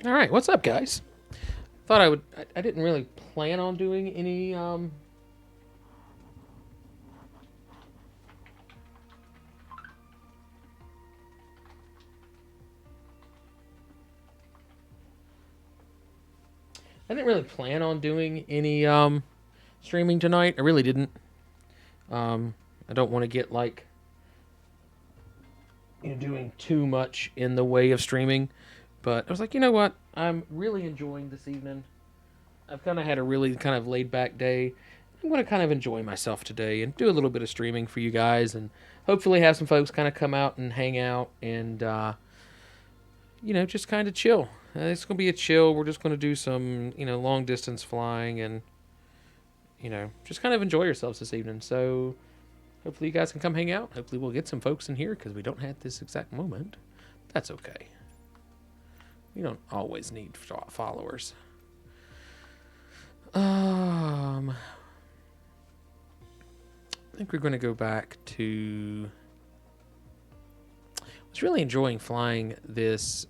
All right, what's up, guys? Thought I would. I didn't really plan on doing any. I didn't really plan on doing any streaming tonight. I really didn't. I don't want to get like doing too much in the way of streaming, but I was like, you know what? I'm really enjoying this evening. I've kind of had a really kind of laid back day. I'm going to kind of enjoy myself today and do a little bit of streaming for you guys, and hopefully have some folks kind of come out and hang out and just kind of chill. It's going to be a chill. We're just going to do some long distance flying and just kind of enjoy yourselves this evening. So hopefully you guys can come hang out. Hopefully we'll get some folks in here because we don't have this exact moment. That's okay. We don't always need followers. I think we're going to go back to. I was really enjoying flying this.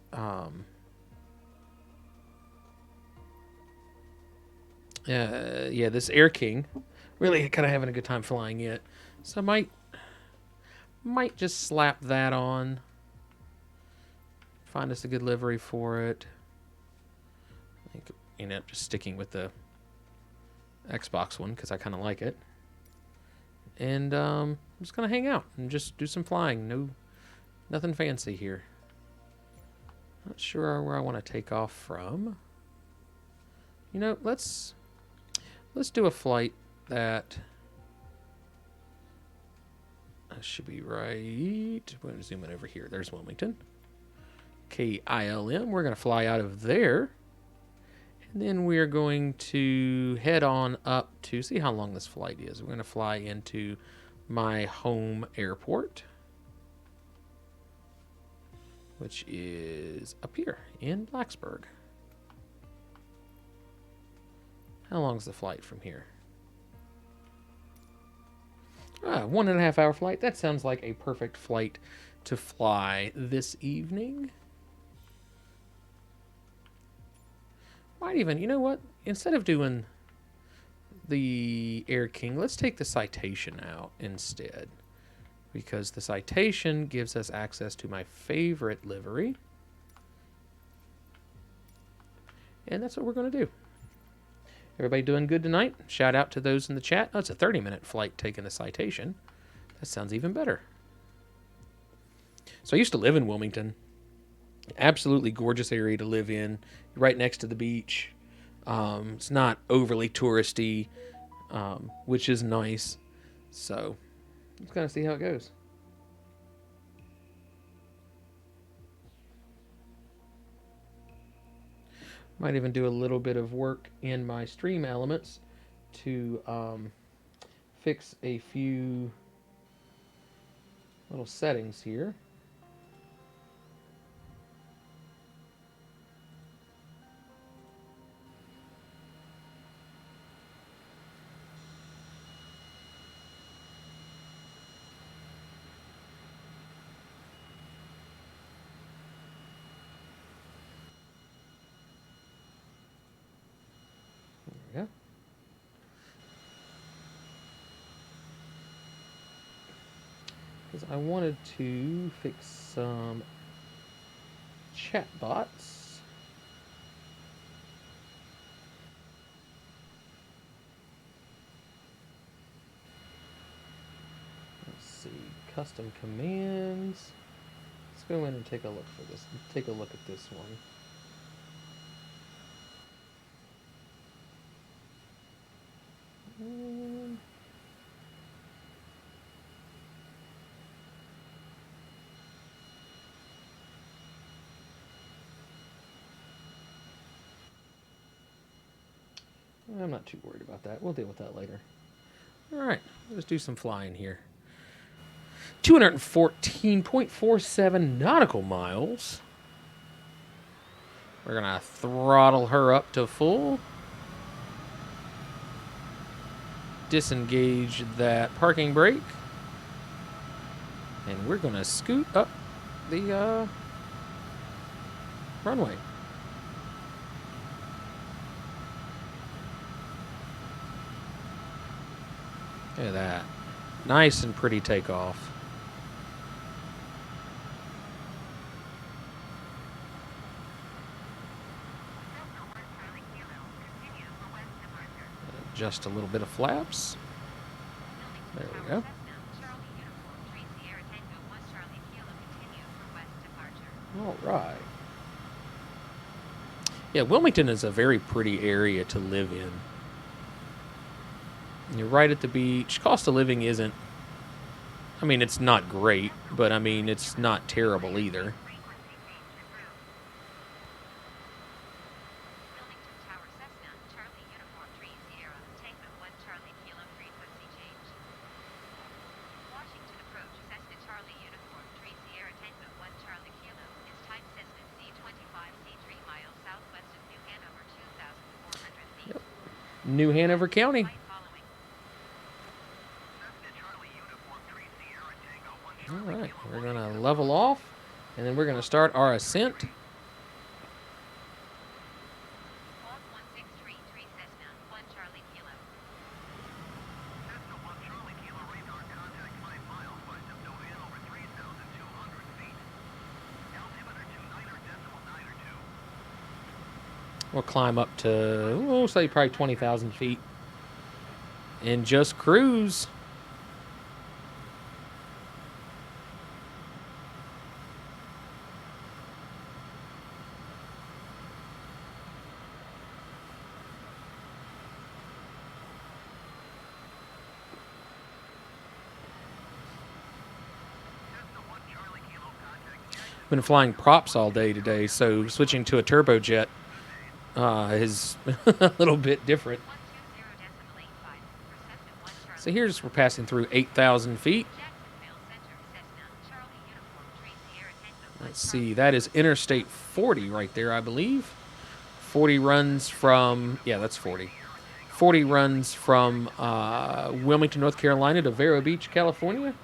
This Air King. Really kind of having a good time flying it. So I might just slap that on. Find us a good livery for it. I think just sticking with the Xbox one because I kind of like it. And I'm just gonna hang out and just do some flying. Nothing fancy here. Not sure where I want to take off from. Let's do a flight that should be right. We're gonna zoom in over here. There's Wilmington. KILM. We're gonna fly out of there. And then we're going to head on up to see how long this flight is. We're going to fly into my home airport, which is up here in Blacksburg. How long is the flight from here? 1.5 hour flight. That sounds like a perfect flight to fly this evening. Might even, you know what? Instead of doing the Air King, let's take the Citation out instead. Because the Citation gives us access to my favorite livery. And that's what we're going to do. Everybody doing good tonight? Shout out to those in the chat. Oh, it's a 30-minute flight taking the Citation. That sounds even better. So I used to live in Wilmington. Absolutely gorgeous area to live in, right next to the beach. It's not overly touristy, which is nice. So let's kind of see how it goes. Might even do a little bit of work in my stream elements to fix a few little settings here. Yeah. Because I wanted to fix some chat bots. Let's see, custom commands. Let's go in and take a look for this. Take a look at this one. I'm not too worried about that. We'll deal with that later. All right, let's do some flying here. 214.47 nautical miles. We're going to throttle her up to full. Disengage that parking brake. And we're going to scoot up the runway. Look at that. Nice and pretty takeoff. Just a little bit of flaps. There we go. All right. Yeah, Wilmington is a very pretty area to live in. You're right at the beach. Cost of living isn't, I mean, it's not great, but I mean, it's not terrible either. Yep. New Hanover County. All right, we're going to level off, and then we're going to start our ascent. We'll climb up to, we'll say probably 20,000 feet. And just cruise. Been flying props all day today, so switching to a turbojet is a little bit different. So here's, we're passing through 8,000 feet. Let's see, that is Interstate 40 right there, I believe. 40 runs from, yeah, that's 40. 40 runs from Wilmington, North Carolina to Vero Beach, California.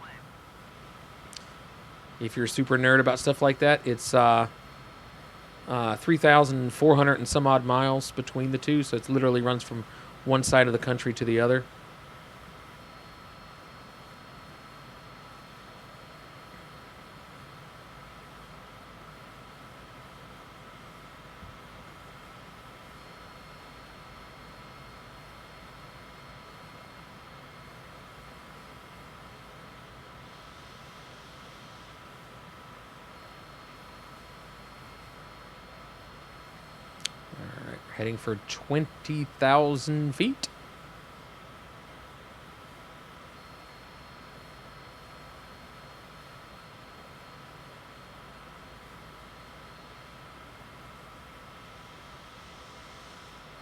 If you're a super nerd about stuff like that, it's 3,400 and some odd miles between the two, so it literally runs from one side of the country to the other. Heading for 20,000 feet.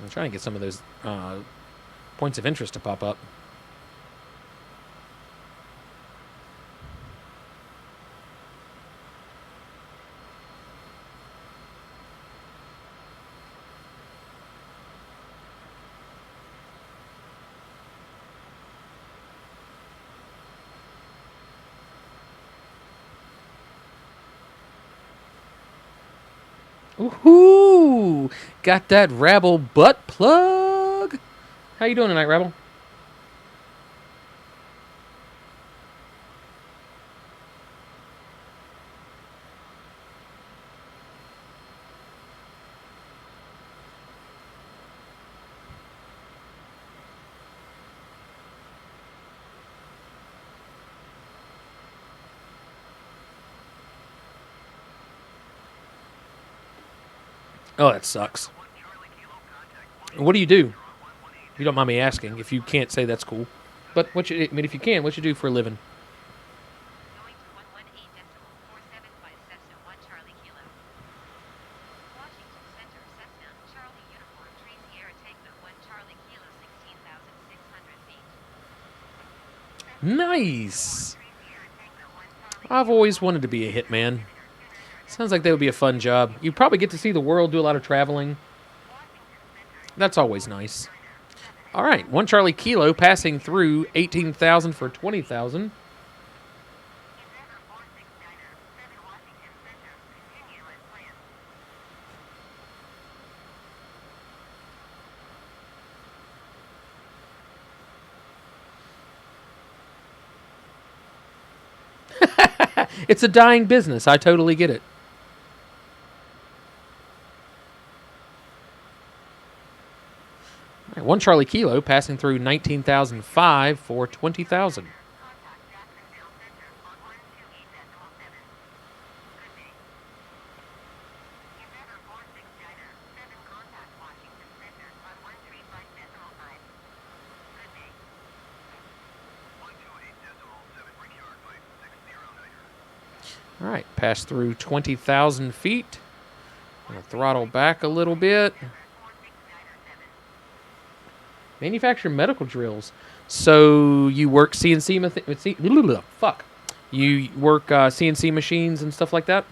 I'm trying to get some of those points of interest to pop up. Woohoo! Got that Rabble butt plug. How you doing tonight, Rabble? Oh, that sucks. What do you do? If you don't mind me asking. If you can't say, that's cool. But what you, I mean, if you can, what you do for a living? Nice. I've always wanted to be a hitman. Sounds like that would be a fun job. You probably get to see the world, do a lot of traveling. That's always nice. All right, 1 Charlie Kilo passing through 18,000 for 20,000. It's a dying business. I totally get it. All right, 1 Charlie Kilo passing through 19,005 for 20,000. All right, pass through 20,000 feet. I'll throttle back a little bit. Manufacture medical drills. So you work CNC fuck. You work CNC machines and stuff like that?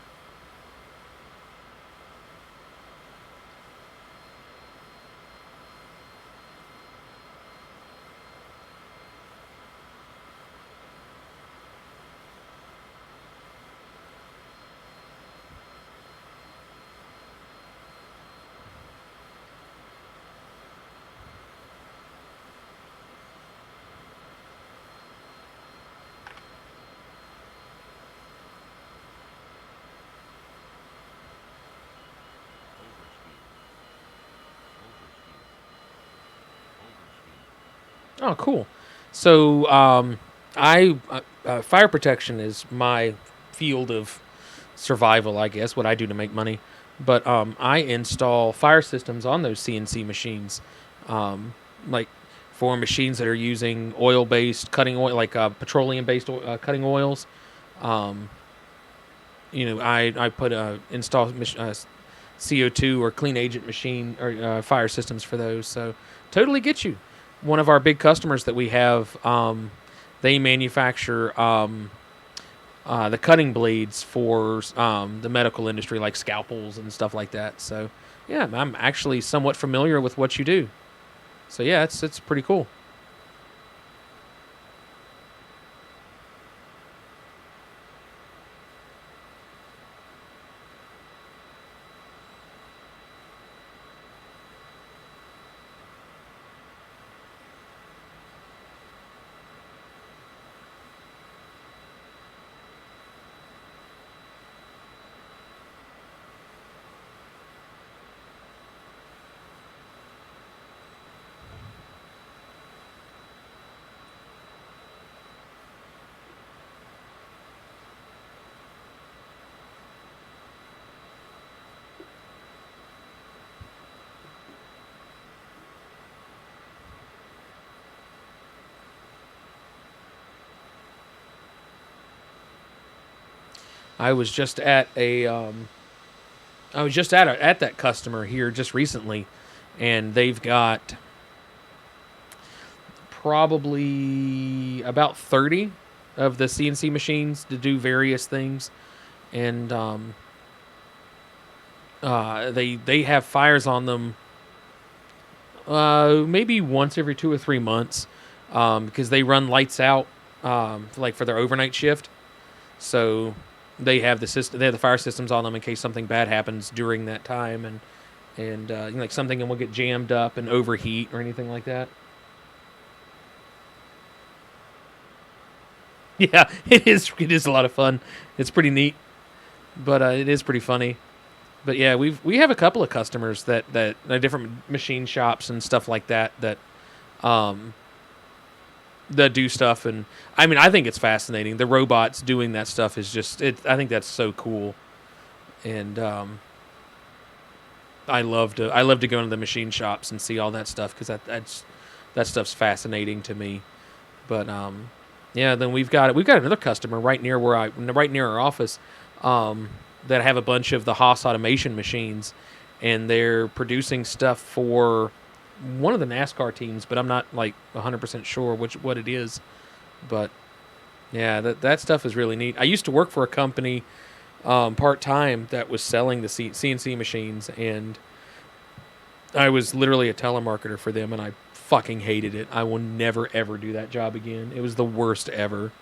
Oh, cool. So, fire protection is my field of survival, I guess. What I do to make money, but I install fire systems on those CNC machines, like for machines that are using oil-based cutting oil, like petroleum-based cutting oils. Um, I put install CO2 or clean agent machine or fire systems for those. So, totally get you. One of our big customers that we have, they manufacture the cutting blades for the medical industry, like scalpels and stuff like that. So, yeah, I'm actually somewhat familiar with what you do. So, yeah, it's pretty cool. I was just at at that customer here just recently, and they've got probably about 30 of the CNC machines to do various things, and they have fires on them maybe once every 2 or 3 months, because they run lights out, like for their overnight shift. So they have the system, they have the fire systems on them in case something bad happens during that time, and like something will get jammed up and overheat or anything like that. Yeah, it is. It is a lot of fun. It's pretty neat, but it is pretty funny. But yeah, we have a couple of customers that different machine shops and stuff like um, that do stuff, and I mean I think it's fascinating. The robots doing that stuff is just it. I think that's so cool, and I love to go into the machine shops and see all that stuff because that stuff's fascinating to me. But yeah, then we've got another customer right near our office, that have a bunch of the Haas automation machines, and they're producing stuff for one of the NASCAR teams, but I'm not like 100% sure what it is. But yeah, that stuff is really neat. I used to work for a company part time that was selling the CNC machines, and I was literally a telemarketer for them, and I fucking hated it. I will never ever do that job again. It was the worst ever.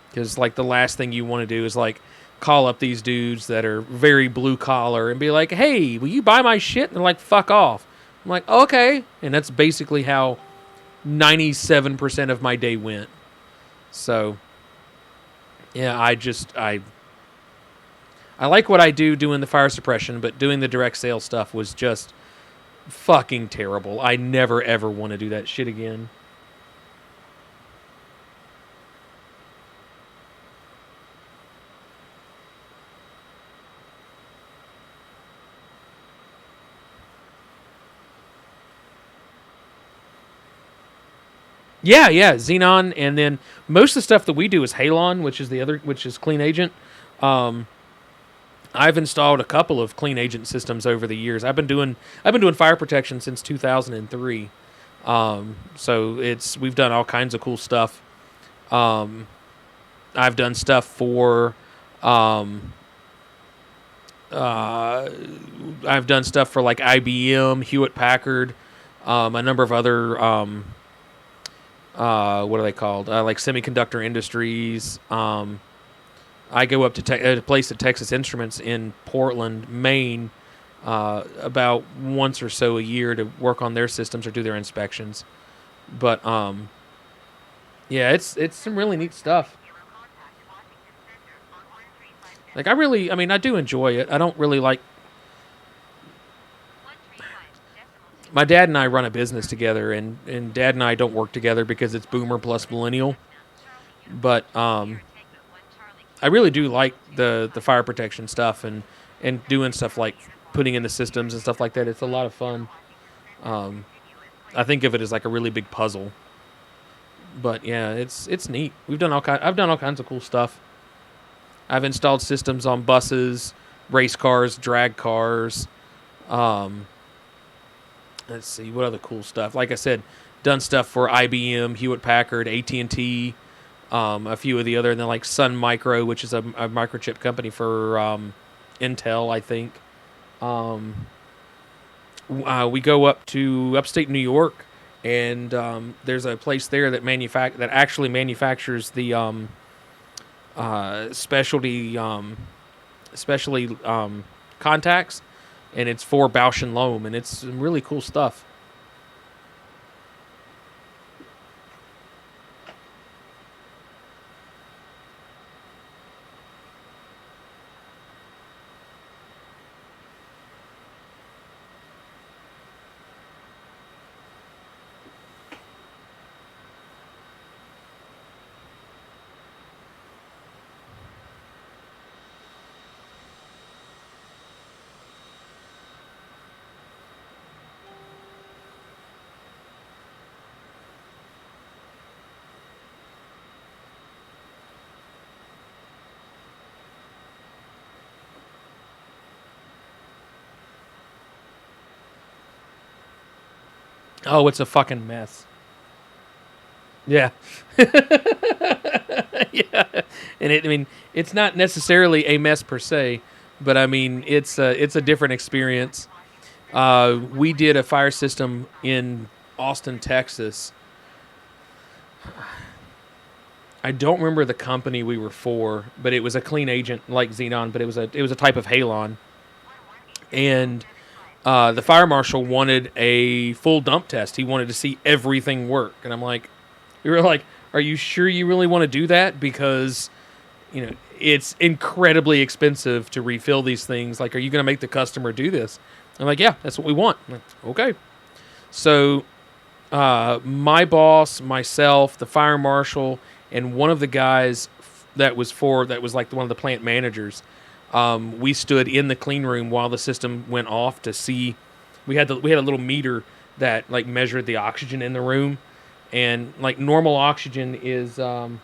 Because like the last thing you want to do is like call up these dudes that are very blue collar and be like, "Hey, will you buy my shit?" And they're like, "Fuck off." I'm like, "Okay," and that's basically how 97% of my day went. So Yeah, I like what I do doing the fire suppression, but doing the direct sale stuff was just fucking terrible. I never ever want to do that shit again. Yeah, yeah, Xenon, and then most of the stuff that we do is Halon, which is Clean Agent. Um, I've installed a couple of Clean Agent systems over the years. I've been doing fire protection since 2003. So it's we've done all kinds of cool stuff. Um, I've done stuff for um, uh, I've done stuff for like IBM, Hewlett Packard, a number of other what are they called? Like semiconductor industries. I go up to a place at Texas Instruments in Portland, Maine, about once or so a year to work on their systems or do their inspections. But yeah, it's some really neat stuff. Like I mean, I do enjoy it. I don't really like. My dad and I run a business together, and Dad and I don't work together because it's Boomer plus Millennial. But I really do like the fire protection stuff and doing stuff like putting in the systems and stuff like that. It's a lot of fun. Um, I think of it as like a really big puzzle. But yeah, it's neat. I've done all kinds of cool stuff. I've installed systems on buses, race cars, drag cars. Um, let's see what other cool stuff. Like I said, done stuff for IBM, Hewlett Packard, AT&T, a few of the other, and then like Sun Micro, which is a microchip company for Intel, I think. Um, we go up to upstate New York, and there's a place there that actually manufactures the specialty especially contacts, and it's for Bausch and Lomb, and it's some really cool stuff. Oh, it's a fucking mess. Yeah. Yeah, and I mean, it's not necessarily a mess per se, but I mean, it's a different experience. We did a fire system in Austin, Texas. I don't remember the company we were for, but it was a clean agent like Xenon, but it was a type of halon, and the fire marshal wanted a full dump test. He wanted to see everything work, and we were like, "Are you sure you really want to do that? Because it's incredibly expensive to refill these things. Like, are you going to make the customer do this?" I'm like, "Yeah, that's what we want." I'm like, okay. So, my boss, myself, the fire marshal, and one of the guys that was like one of the plant managers. We stood in the clean room while the system went off to see. We had a little meter that like measured the oxygen in the room, and like normal oxygen is. Oh,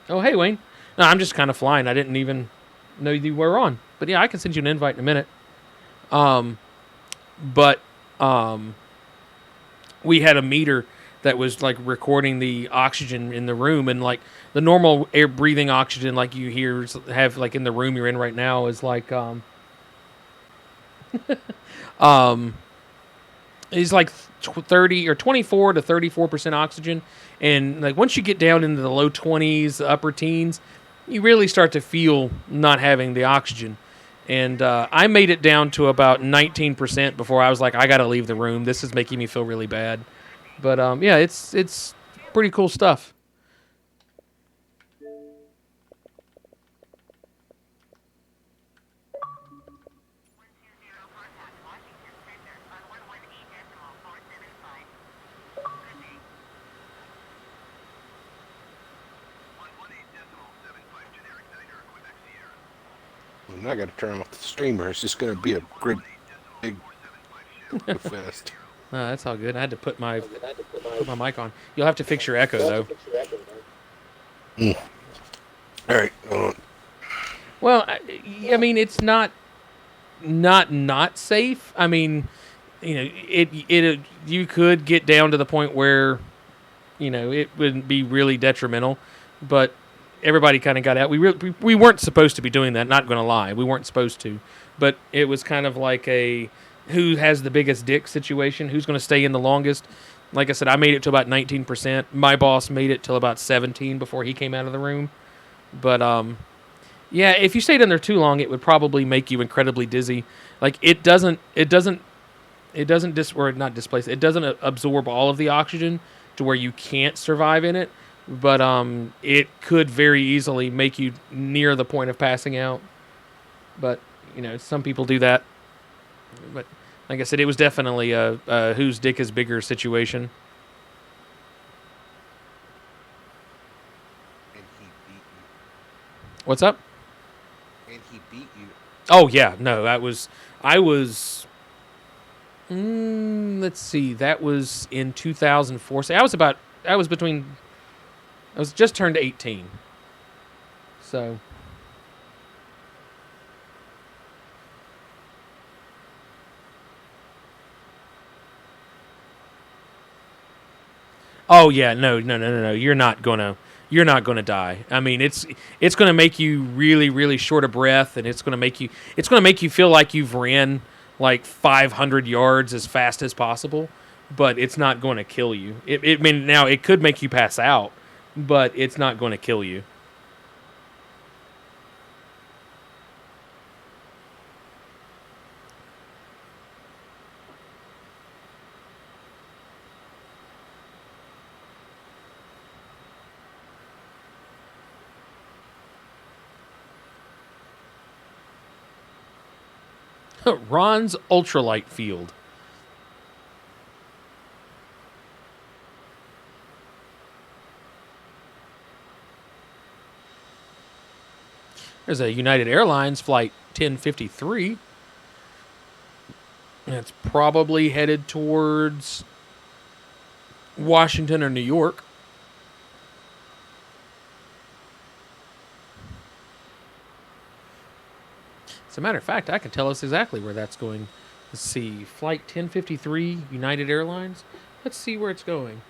hey Wayne. No, I'm just kind of flying. I didn't even know you were on. But yeah, I can send you an invite in a minute. Um, but we had a meter that was like recording the oxygen in the room, and like the normal air breathing oxygen like you have like in the room you're in right now is like um is like 30 or 24 to 34% oxygen, and like once you get down into the low 20s, upper teens, you really start to feel not having the oxygen. And I made it down to about 19% before I was like, I gotta leave the room. This is making me feel really bad. But yeah, it's pretty cool stuff. I'm not gonna turn off the streamer. It's just gonna be a great big fest. That's all good. I had to put my mic on. You'll have to fix your echo though. Mm. All right, hold on. Well, I mean, it's not safe. I mean, it you could get down to the point where it would be really detrimental, but everybody kind of got out. We weren't supposed to be doing that. Not going to lie, we weren't supposed to, but it was kind of like a who has the biggest dick situation. Who's going to stay in the longest? Like I said, I made it to about 19%. My boss made it till about 17 before he came out of the room. But yeah, if you stayed in there too long, it would probably make you incredibly dizzy. Like or not displace. It doesn't absorb all of the oxygen to where you can't survive in it, but it could very easily make you near the point of passing out. But some people do that. But like I said, it was definitely a whose dick is bigger situation. And he beat What's up? you. And he beat you. Oh yeah, no, I was. Let's see, that was in 2004. So I was just turned 18. So. Oh yeah, no. You're not gonna die. I mean, it's gonna make you really, really short of breath, and it's gonna make you feel like you've ran like 500 yards as fast as possible, but it's not going to kill you. I mean, now it could make you pass out, but it's not going to kill you. Ron's ultralight field. There's a United Airlines flight 1053. It's probably headed towards Washington or New York. As a matter of fact, I can tell us exactly where that's going. Let's see, flight 1053, United Airlines. Let's see where it's going.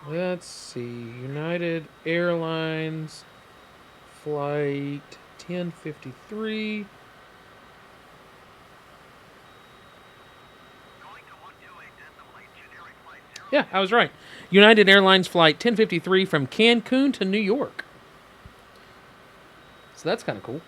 Let's see, United Airlines flight 1053. Yeah, I was right. United Airlines flight 1053 from Cancun to New York. So that's kind of cool.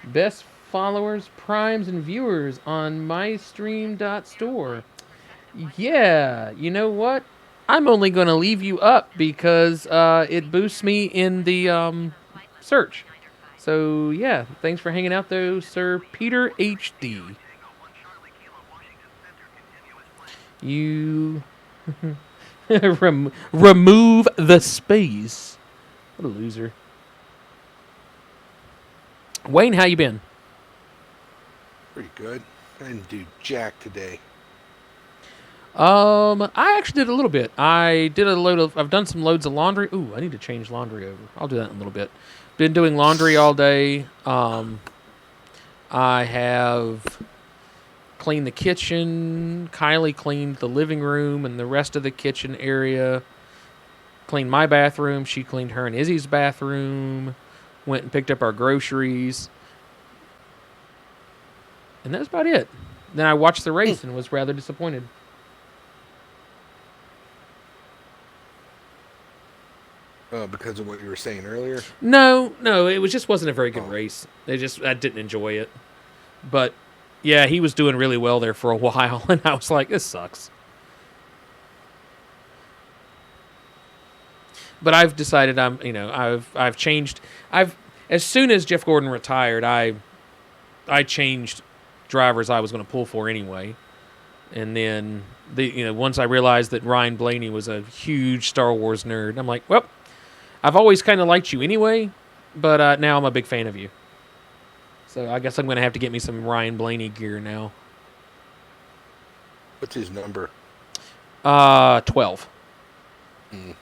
Best followers, primes, and viewers on mystream.store. Yeah, you know what? I'm only going to leave you up because it boosts me in the search. So, yeah, thanks for hanging out, though, Sir Peter HD. You remove the space. What a loser. Wayne, how you been? Pretty good. I didn't do jack today. I actually did a little bit. I've done some loads of laundry. Ooh, I need to change laundry over. I'll do that in a little bit. Been doing laundry all day. I have cleaned the kitchen. Kylie cleaned the living room and the rest of the kitchen area. Cleaned my bathroom. She cleaned her and Izzy's bathroom. Went and picked up our groceries. And that's about it. Then I watched the race and was rather disappointed. Because of what you were saying earlier. No, it was just wasn't a very good Oh, race. I didn't enjoy it. But yeah, he was doing really well there for a while, and I was like, this sucks. But I've decided I've changed. I've As soon as Jeff Gordon retired, I changed drivers I was going to pull for anyway. And then once I realized that Ryan Blaney was a huge Star Wars nerd, I'm like, well, I've always kind of liked you anyway, but now I'm a big fan of you. So I guess I'm going to have to get me some Ryan Blaney gear now. what's his number? 12. A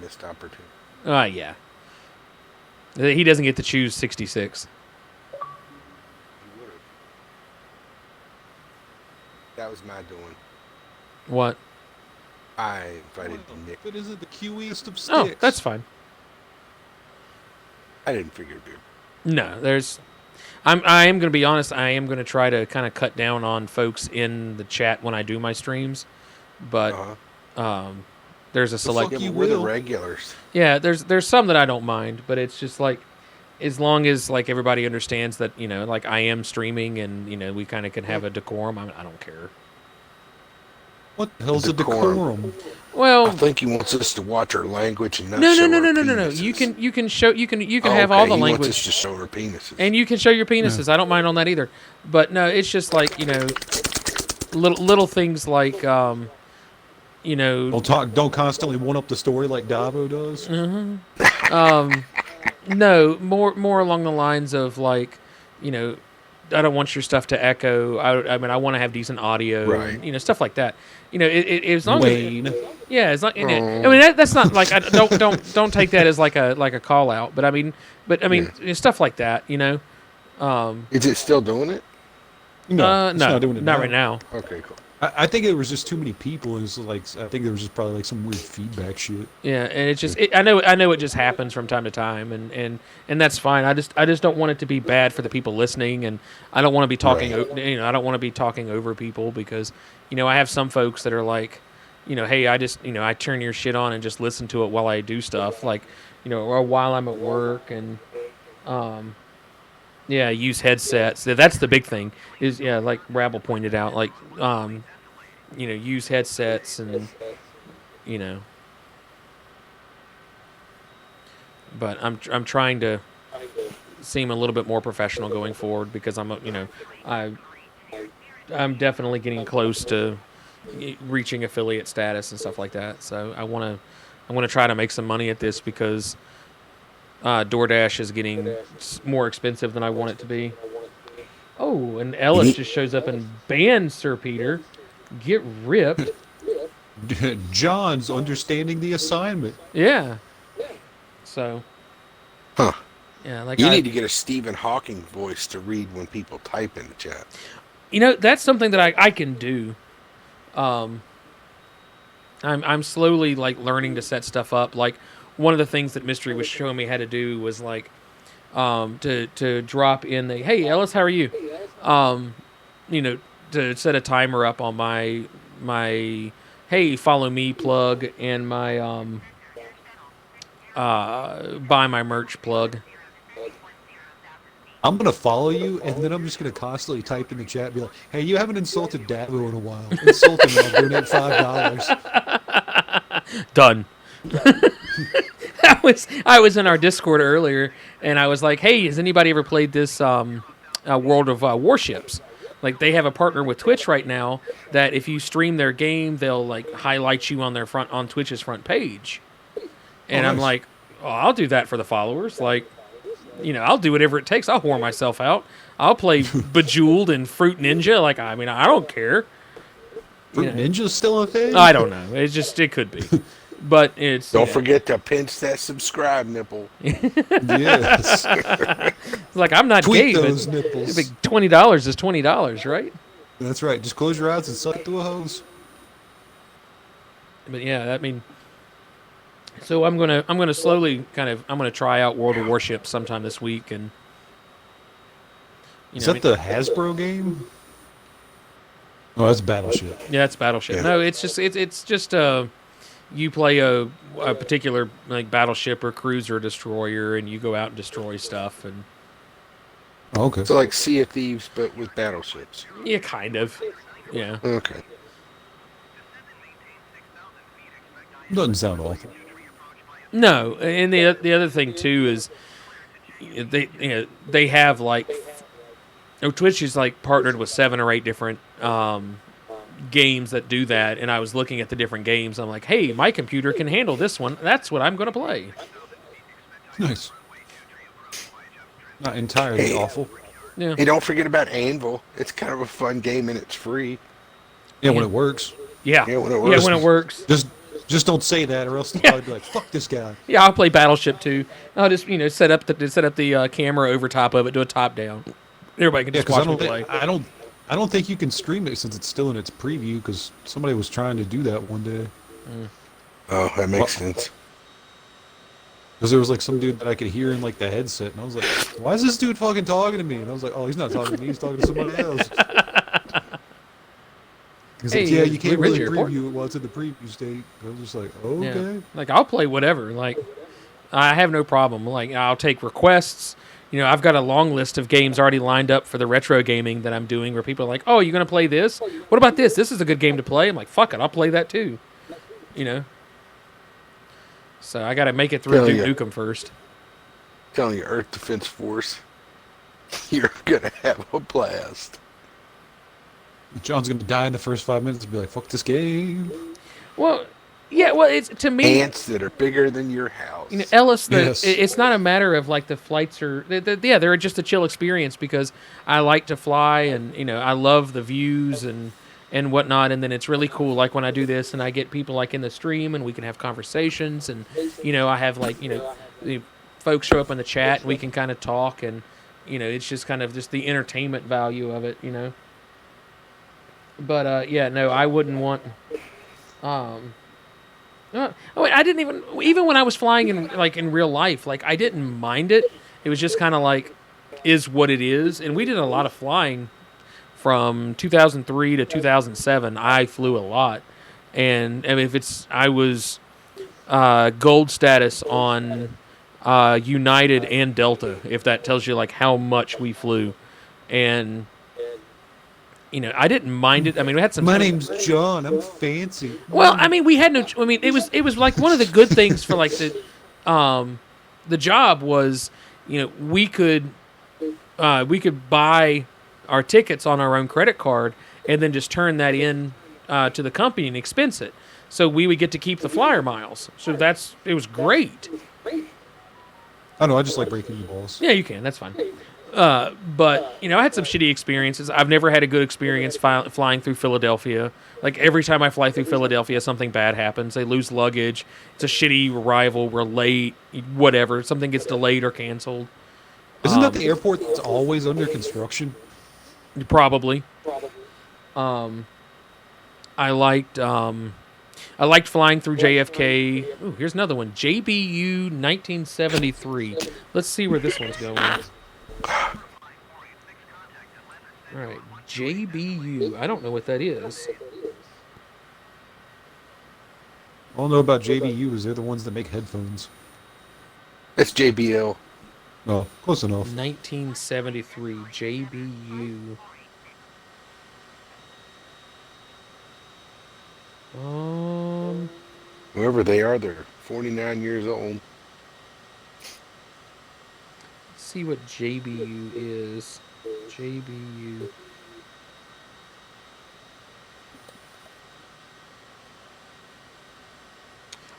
missed opportunity. Yeah. He doesn't get to choose 66. He would have. That was my doing. What? I invited Nick. It isn't the QEest of sticks. Oh, that's fine. I didn't figure it. No, I am going to be honest. I am going to try to kind of cut down on folks in the chat when I do my streams, but there's a select. fuck you We're the will. regulars. Yeah, there's some that I don't mind, but it's just like, as long as like everybody understands that like I am streaming and we kind of can have a decorum. I don't care. What the hell's a Decorum. decorum? Well, I think he wants us to watch our language and not no, show no, our no. penises. You can show you can Oh, have all the he language. wants us to show our penises. And you can show your penises. I don't mind on that either. But no, it's just like little things like Don't constantly one up the story like Davo does. no, more along the lines of like, I don't want your stuff to echo. I mean, I want to have decent audio, Right. and, stuff like that. As long Wayne. as yeah, it's not. I mean, that's not like don't take that as like a call out. But I mean, stuff like that. Is it still doing it? No, it's not doing it not right now. Okay, cool. I think it was just too many people. And I think there was just probably like some weird feedback shit. Yeah, and it's just I know it just happens from time to time, and that's fine. I just don't want it to be bad for the people listening, and I don't want to be talking. Right. I don't want to be talking over people because I have some folks that are like, hey, I just I turn your shit on and just listen to it while I do stuff, like or while I'm at work, and yeah, use headsets. That's the big thing. Is like Rabble pointed out, like use headsets and But I'm trying to seem a little bit more professional going forward because I'm definitely getting close to reaching affiliate status and stuff like that. So I want to try to make some money at this because DoorDash is getting more expensive than I want it to be. Oh, and Ellis just shows up and bans Sir Peter. Get ripped. John's understanding the assignment. Yeah. So. Huh. Yeah, like You need to get a Stephen Hawking voice to read when people type in the chat. That's something that I can do. I'm slowly like learning to set stuff up. Like one of the things that Mystery was showing me how to do was like to drop in the hey Ellis, how are you? To set a timer up on my hey follow me plug and my buy my merch plug. I'm gonna follow you, and then I'm just gonna constantly type in the chat, and be like, "Hey, you haven't insulted Davo in a while. Insult him, and I'll donate $5." Done. I was in our Discord earlier, and I was like, "Hey, has anybody ever played this World of Warships?" Like they have a partner with Twitch right now that if you stream their game, they'll like highlight you on Twitch's front page. And I'm nice. like, "Oh, I'll do that for the followers. Like, I'll do whatever it takes. I'll whore myself out. I'll play Bejeweled and Fruit Ninja. Like, I mean, I don't care." Fruit Ninja's still a thing? I don't know. It could be. But it's Don't forget to pinch that subscribe nipple. Yes. It's like I'm not Tweak gay, those but nipples. $20 is $20, right? That's right. Just close your eyes and suck it through a hose. But yeah, I mean, so I'm gonna slowly I'm gonna try out World of Warships sometime this week, and Is that the Hasbro game? Oh, that's Battleship. yeah, it's Battleship. Yeah. No, it's just you play a particular like battleship or cruiser destroyer, and you go out and destroy stuff, and Oh, okay. So like Sea of Thieves, but with battleships. yeah, kind of, yeah. Okay. Doesn't sound awful. No, and the other thing too is they have like Twitch is like partnered with 7 or 8 different games that do that, and I was looking at the different games. I'm like, hey, my computer can handle this one. That's what I'm going to play. Nice. Not entirely Hey, awful. Yeah, hey, don't forget about Anvil. It's kind of a fun game and it's free. Yeah, when Yeah. it works. yeah, Yeah, when it yeah. works. When it works, Just don't say that, or else they'll Yeah. probably be like, "Fuck this guy." yeah, I'll play Battleship too. I'll just set up the camera over top of it, do a top down. Everybody can Yeah, just because watch me play. I don't think you can stream it since it's still in its preview. Because somebody was trying to do that one day. Oh, that makes Well- sense. Because there was like some dude that I could hear in like the headset, and I was like, "Why is this dude fucking talking to me?" And I was like, "Oh, he's not talking to me. He's talking to somebody else." He's like, Hey, "Yeah, you can't really Richard, report. preview it while it's in the preview state." I was just like, Yeah. "Okay." Like I'll play whatever. Like I have no problem. Like I'll take requests. I've got a long list of games already lined up for the retro gaming that I'm doing where people are like, "Oh, you're going to play this? What about this? This is a good game to play." I'm like, "Fuck it, I'll play that too." You know. So I got to make it through Hell Duke yeah. Nukem first. Telling you, Earth Defense Force, you're gonna have a blast. John's gonna die in the first 5 minutes and be like, "Fuck this game." Well, yeah. Well, it's to me. Ants that are bigger than your house. Ellis, Yes. it's not a matter of like the flights are, yeah, they're just a chill experience because I like to fly and I love the views and whatnot, and then it's really cool like when I do this and I get people like in the stream and we can have conversations and I have like the folks show up in the chat and we can kind of talk and it's just kind of just the entertainment value of it. But yeah, no, I wouldn't want. I didn't even when I was flying in real life, like I didn't mind it. It was just kind of like is what it is. And we did a lot of flying from 2003 to 2007. I flew a lot, and I mean, I was gold status on United and Delta, if that tells you like how much we flew, and I didn't mind it. I mean, we had some. My name's John. I'm fancy. Well, I mean, we had no. I mean, it was like one of the good things for like the job was, we could buy our tickets on our own credit card and then just turn that in to the company and expense it. So we would get to keep the flyer miles. So it was great. I know. I just like breaking your balls. Yeah, you can. That's fine. But I had some shitty experiences. I've never had a good experience flying through Philadelphia. Like every time I fly through Philadelphia, something bad happens. They lose luggage. It's a shitty arrival. We're late. Whatever. Something gets delayed or canceled. Isn't that the airport that's always under construction? Probably. I liked flying through JFK. Ooh, here's another one. JBU 1973. Let's see where this one's going. All right, JBU. I don't know what that is. All I know about JBU is they're the ones that make headphones. That's JBL. Oh, close enough. 1973 JBU. Whoever they are, they're 49 years old. Let's see what JBU is. JBU.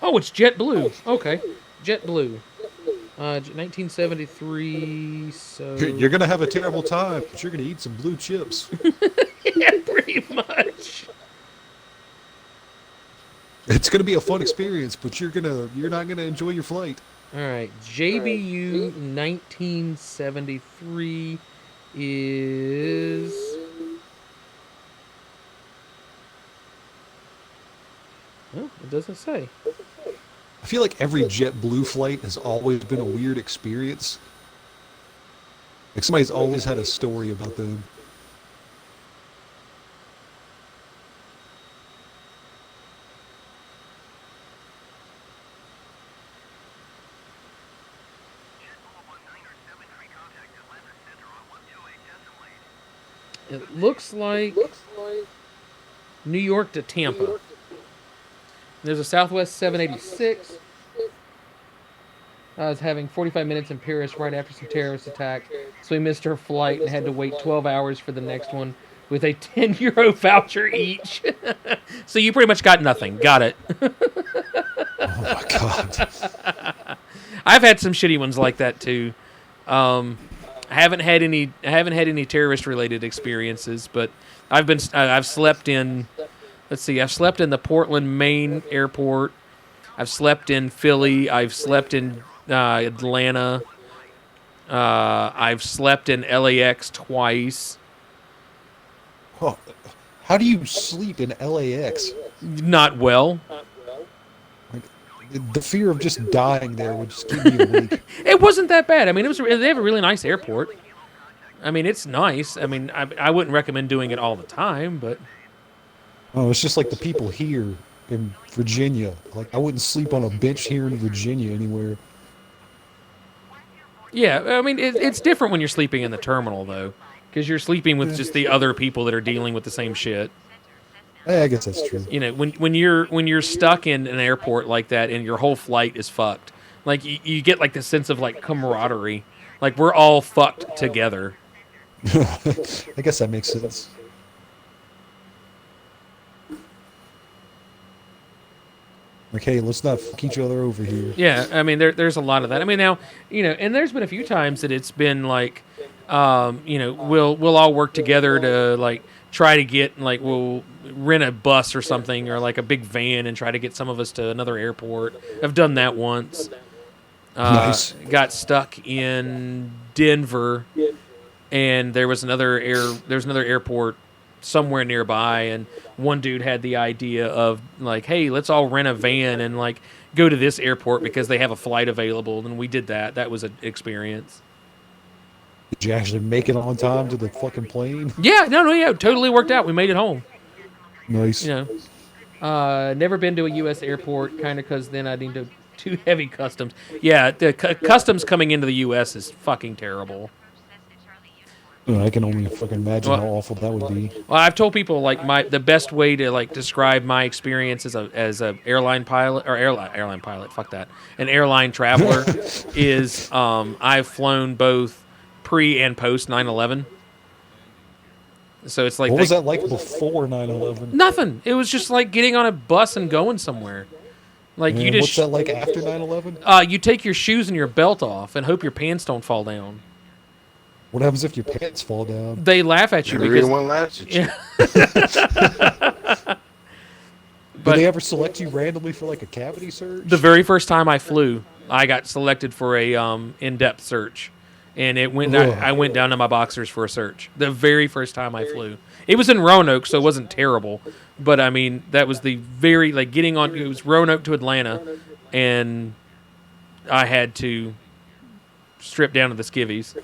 Oh, it's JetBlue. Okay, JetBlue. 1973. So You're gonna have a terrible time, but you're gonna eat some blue chips. yeah, pretty much. It's gonna be a fun experience, but you're not gonna enjoy your flight. All right, JBU 1973 is. Oh, it doesn't say. I feel like every JetBlue flight has always been a weird experience. Like somebody's always had a story about them. It looks like New York to Tampa. There's a Southwest 786. I was having 45 minutes in Paris right after some terrorist attack, so we missed our flight and had to wait 12 hours for the next one with a 10 euro voucher each. So you pretty much got nothing. Got it. Oh my god. I've had some shitty ones like that too. I haven't had any terrorist related experiences, but I've slept in. Let's see. I've slept in the Portland, Maine airport. I've slept in Philly. I've slept in Atlanta. I've slept in LAX twice. Oh, how do you sleep in LAX? Not well. Like, the fear of just dying there would just keep me awake. It wasn't that bad. I mean, they have a really nice airport. I mean, it's nice. I mean, I wouldn't recommend doing it all the time, but Oh, it's just like the people here in Virginia. Like, I wouldn't sleep on a bench here in Virginia anywhere. yeah. I mean, it's different when you're sleeping in the terminal though, because you're sleeping with just the other people that are dealing with the same shit. I guess that's true. You know, when you're stuck in an airport like that and your whole flight is fucked, like you get like this sense of like camaraderie, like we're all fucked together. I guess that makes sense. Like, hey, let's not fuck each other over here. Yeah, I mean there's a lot of that. I mean now, you know, and there's been a few times that it's been like, you know, we'll all work together to like try to get like we'll rent a bus or something or like a big van and try to get some of us to another airport. I've done that once. Nice. Got stuck in Denver, and there's another airport somewhere nearby, and one dude had the idea of like, hey, let's all rent a van and like go to this airport because they have a flight available, and we did that. That was an experience. Did you actually make it on time to the fucking plane? Yeah, yeah, it totally worked out. We made it home. Nice. You know, never been to a U.S. airport, kind of because then I need to too heavy customs. Yeah, the customs coming into the U.S. is fucking terrible. I can only fucking imagine how awful that would be. Well, I've told people like the best way to like describe my experience as a airline pilot or airline pilot, fuck that, an airline traveler is I've flown both pre and post 9/11. So it's like What was that like before 9/11? nothing. It was just like getting on a bus and going somewhere. Like you And just what's that like after 9/11? you take your shoes and your belt off and hope your pants don't fall down. What happens if your pants fall down? They laugh at you because Everyone laughs at you. yeah. Do they ever select you randomly for like a cavity search? The very first time I flew, I got selected for a in-depth search, and it went. I went down to my boxers for a search. The very first time I flew, it was in Roanoke, so it wasn't terrible. But I mean, that was the very like getting on. It was Roanoke to Atlanta, and I had to strip down to the skivvies.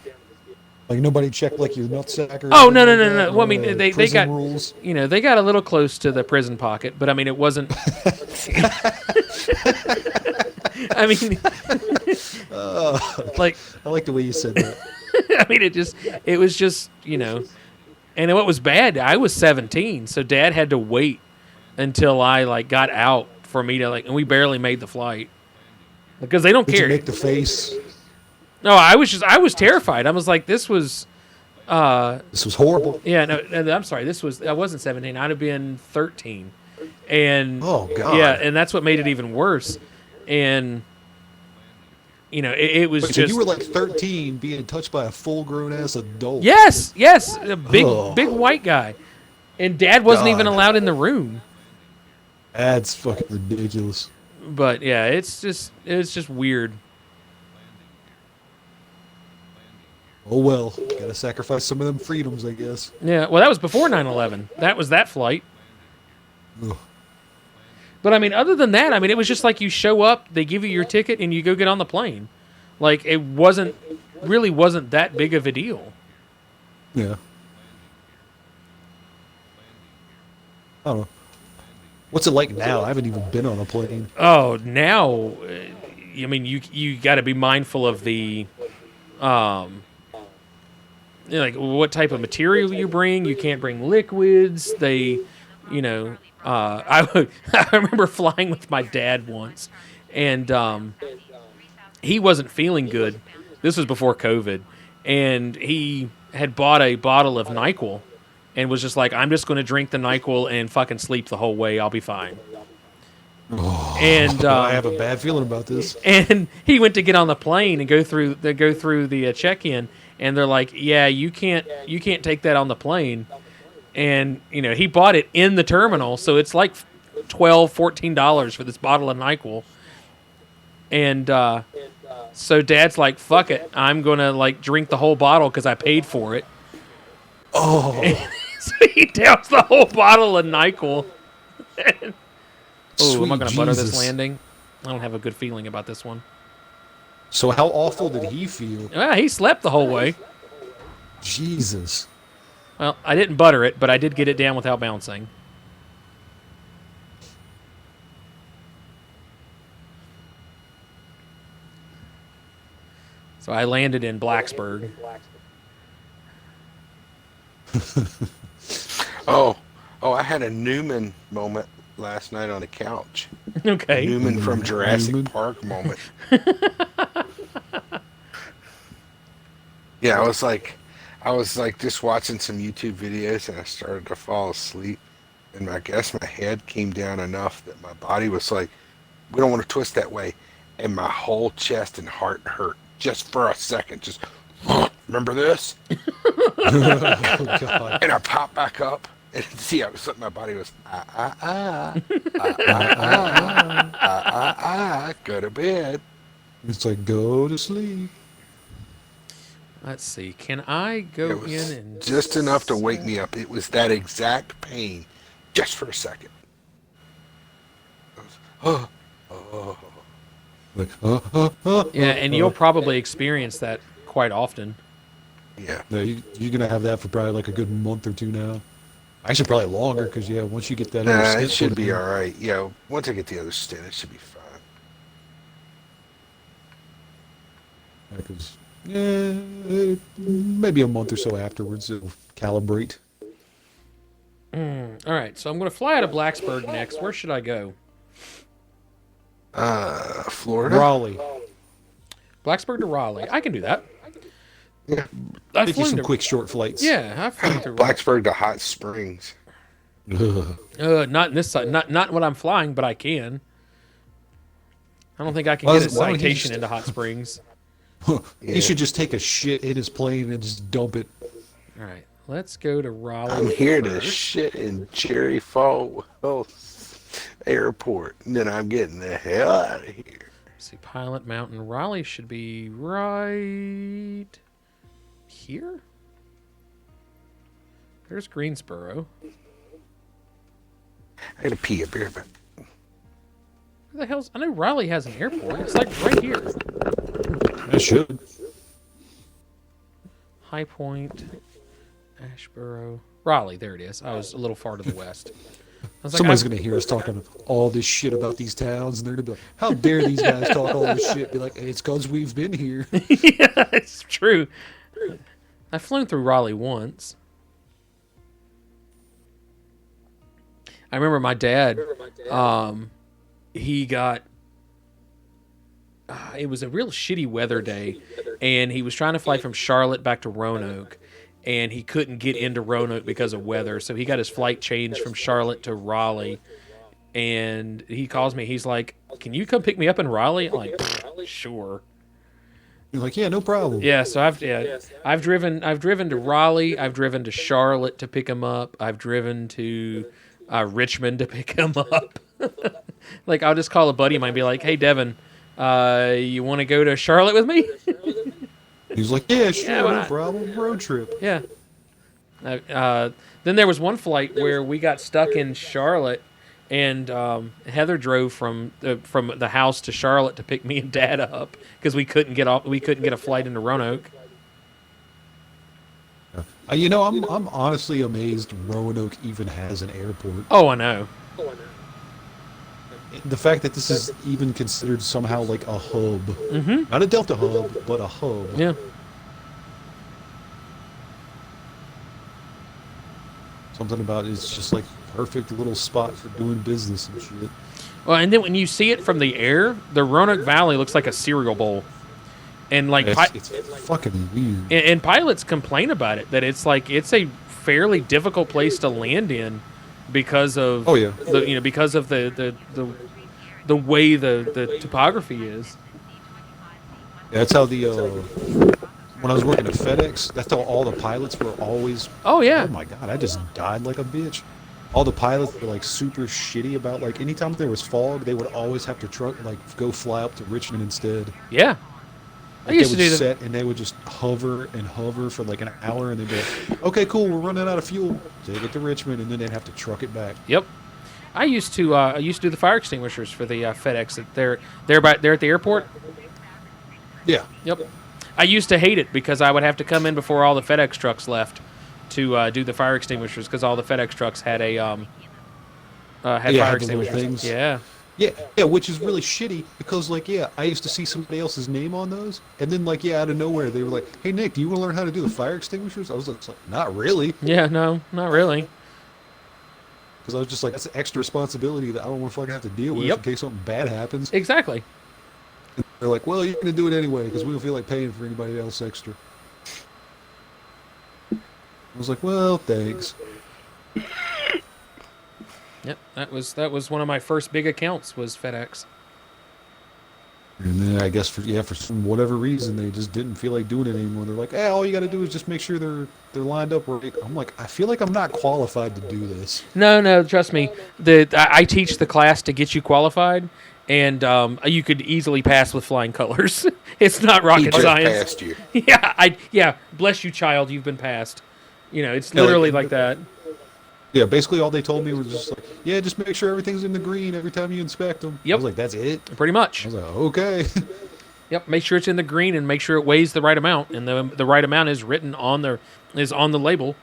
Like nobody checked like your nutsack or Oh anything no. like that, Well, I or, mean, they prison got rules? you know they got a little close to the prison pocket, but I mean it wasn't. I mean, like I like the way you said that. I mean it was just you know, and what was bad, I was 17, so Dad had to wait until I like got out for me to like, and we barely made the flight because they don't Did care. you make the face? No, I was terrified. I was like, this was. This was horrible. Yeah, no, I'm sorry. I wasn't 17. I'd have been 13, and Oh, God. yeah, and that's what made it even worse. And you know, it was So just you were like 13 being touched by a full-grown ass adult. yes, a big white guy, and Dad wasn't even God. allowed in the room. That's fucking ridiculous. But yeah, it's just weird. Oh well, gotta sacrifice some of them freedoms, I guess. Yeah, well, that was before 9/11. That was that flight. Ugh. But I mean, other than that, I mean, it was just like you show up, they give you your ticket, and you go get on the plane. Like it wasn't that big of a deal. Yeah. I don't know. What's it like now? I haven't even been on a plane. Oh, now, I mean, you got to be mindful of the like what type of material you bring. You can't bring liquids. They, you know, I remember flying with my dad once, and he wasn't feeling good. This was before COVID, and he had bought a bottle of NyQuil, and was just like, "I'm just going to drink the NyQuil and fucking sleep the whole way. I'll be fine." And I have a bad feeling about this. and he went to get on the plane and go through the check-in, and they're like, "Yeah, you can't take that on the plane." And you know, he bought it in the terminal, so it's like $14 for this bottle of NyQuil. And so Dad's like, "Fuck it, I'm gonna like drink the whole bottle because I paid for it." Oh, So he downs the whole bottle of NyQuil. Oh, am I sweet gonna butter this Jesus. landing? I don't have a good feeling about this one. So how awful did he feel? Ah, he slept the whole way. Jesus. Well, I didn't butter it, but I did get it down without bouncing. So I landed in Blacksburg. Oh, I had a Newman moment last night on the couch. Okay. Newman from Jurassic Newman? Park moment. Yeah, I was like just watching some YouTube videos, and I started to fall asleep, and I guess my head came down enough that my body was like, "We don't want to twist that way," and my whole chest and heart hurt just for a second. Just remember this, Oh, God. and I popped back up, and see, I was my body was go to bed. It's like, go to sleep. Let's see. Can I go It was in and just enough to wake me up. It was that exact pain, just for a second. Oh, Like, Yeah, and you'll probably experience that quite often. yeah. No, you're gonna have that for probably like a good month or two now. Actually, probably longer, because yeah, once you get that other Nah, stint it should put be in- all right. Yeah, once I get the other stint, it should be fine. Yeah, 'cause, maybe a month or so afterwards it'll calibrate. All right, so I'm going to fly out of Blacksburg next. Where should I go? Florida? Raleigh, Blacksburg to Raleigh. I can do that. Yeah. I've take you flown some to, quick short flights. Yeah, I've flown through Raleigh. Blacksburg to Hot Springs. Ugh. Not in this side. Not when I'm flying, but I can. I don't think I can Why get a don't you citation just- into Hot Springs. Yeah. He should just take a shit in his plane and just dump it. All right, let's go to Raleigh. I'm here to first. shit in Cherry Falls Airport, and then I'm getting the hell out of here. Let's see, Pilot Mountain. Raleigh should be right here. There's Greensboro. I gotta pee up here, but Where the hell's? I know Raleigh has an airport. It's like right here. I should. High Point, Ashboro, Raleigh. There it is. I was a little far to the west. I was like, Somebody's gonna hear us talking all this shit about these towns, and they're gonna be like, "How dare these guys talk all this shit?" Be like, hey, "It's because we've been here." Yeah, it's true. I've flown through Raleigh once. I remember my dad. He got. It was a real shitty weather day, and he was trying to fly from Charlotte back to Roanoke, and he couldn't get into Roanoke because of weather. So he got his flight changed from Charlotte to Raleigh, and he calls me. He's like, "Can you come pick me up in Raleigh?" I'm like, "Sure." You're like, "Yeah, no problem." Yeah, so I've driven to Raleigh, I've driven to Charlotte to pick him up, I've driven to Richmond to pick him up. Like I'll just call a buddy of mine and be like, "Hey Devin, you want to go to Charlotte with me?" He's like, "Yeah, sure, Yeah, why no not?" problem. Road trip." Yeah. Then there was one flight where we got stuck in Charlotte, and Heather drove from the house to Charlotte to pick me and Dad up because we couldn't get a flight into Roanoke. You know, I'm honestly amazed Roanoke even has an airport. Oh, I know. The fact that this is even considered somehow like a hub, not a Delta hub, but a hub. Yeah. Something about it's just like perfect little spot for doing business and shit. Well, and then when you see it from the air, the Roanoke Valley looks like a cereal bowl. And like, It's fucking weird. and pilots complain about it, that it's like it's a fairly difficult place to land in because of because of the way the topography is. Yeah, that's how the when I was working at FedEx, that's how all the pilots were always. Oh yeah. Oh my god, I just died like a bitch. All the pilots were like super shitty about like anytime there was fog, they would always have to go fly up to Richmond instead. Yeah. I Like used they to would do set and they would just hover and hover for like an hour, and they'd be like, "Okay, cool, we're running out of fuel. Take it to Richmond," and then they'd have to truck it back. Yep. I used to do the fire extinguishers for the FedEx. They're at the airport. Yeah. Yep. I used to hate it because I would have to come in before all the FedEx trucks left to do the fire extinguishers, because all the FedEx trucks had a had fire the little extinguishers. things. Yeah. Yeah, which is really shitty because, like, I used to see somebody else's name on those, and then, like, out of nowhere, they were like, "Hey, Nick, do you want to learn how to do the fire extinguishers?" I was like, "Not really," Yeah. No, not really. because I was just like, "That's an extra responsibility that I don't want to fucking have to deal with Yep. in case something bad happens." Exactly. And they're like, "Well, you're gonna do it anyway because we don't feel like paying for anybody else extra." I was like, "Well, thanks." Yep. That was one of my first big accounts, was FedEx. And then I guess for some whatever reason they just didn't feel like doing it anymore. They're like, "Hey, all you got to do is just make sure they're lined up right." I'm like, I feel like I'm not qualified to do this. No, trust me. I teach the class to get you qualified, and you could easily pass with flying colors. It's not He rocket just science. passed you. Yeah. Bless you, child. You've been passed. It's literally like that. Yeah, basically all they told me was just like, "Yeah, just make sure everything's in the green every time you inspect them." Yep. I was like, "That's it?" Pretty much. I was like, "Okay." Yep. Make sure it's in the green, and make sure it weighs the right amount, and the right amount is written on the label.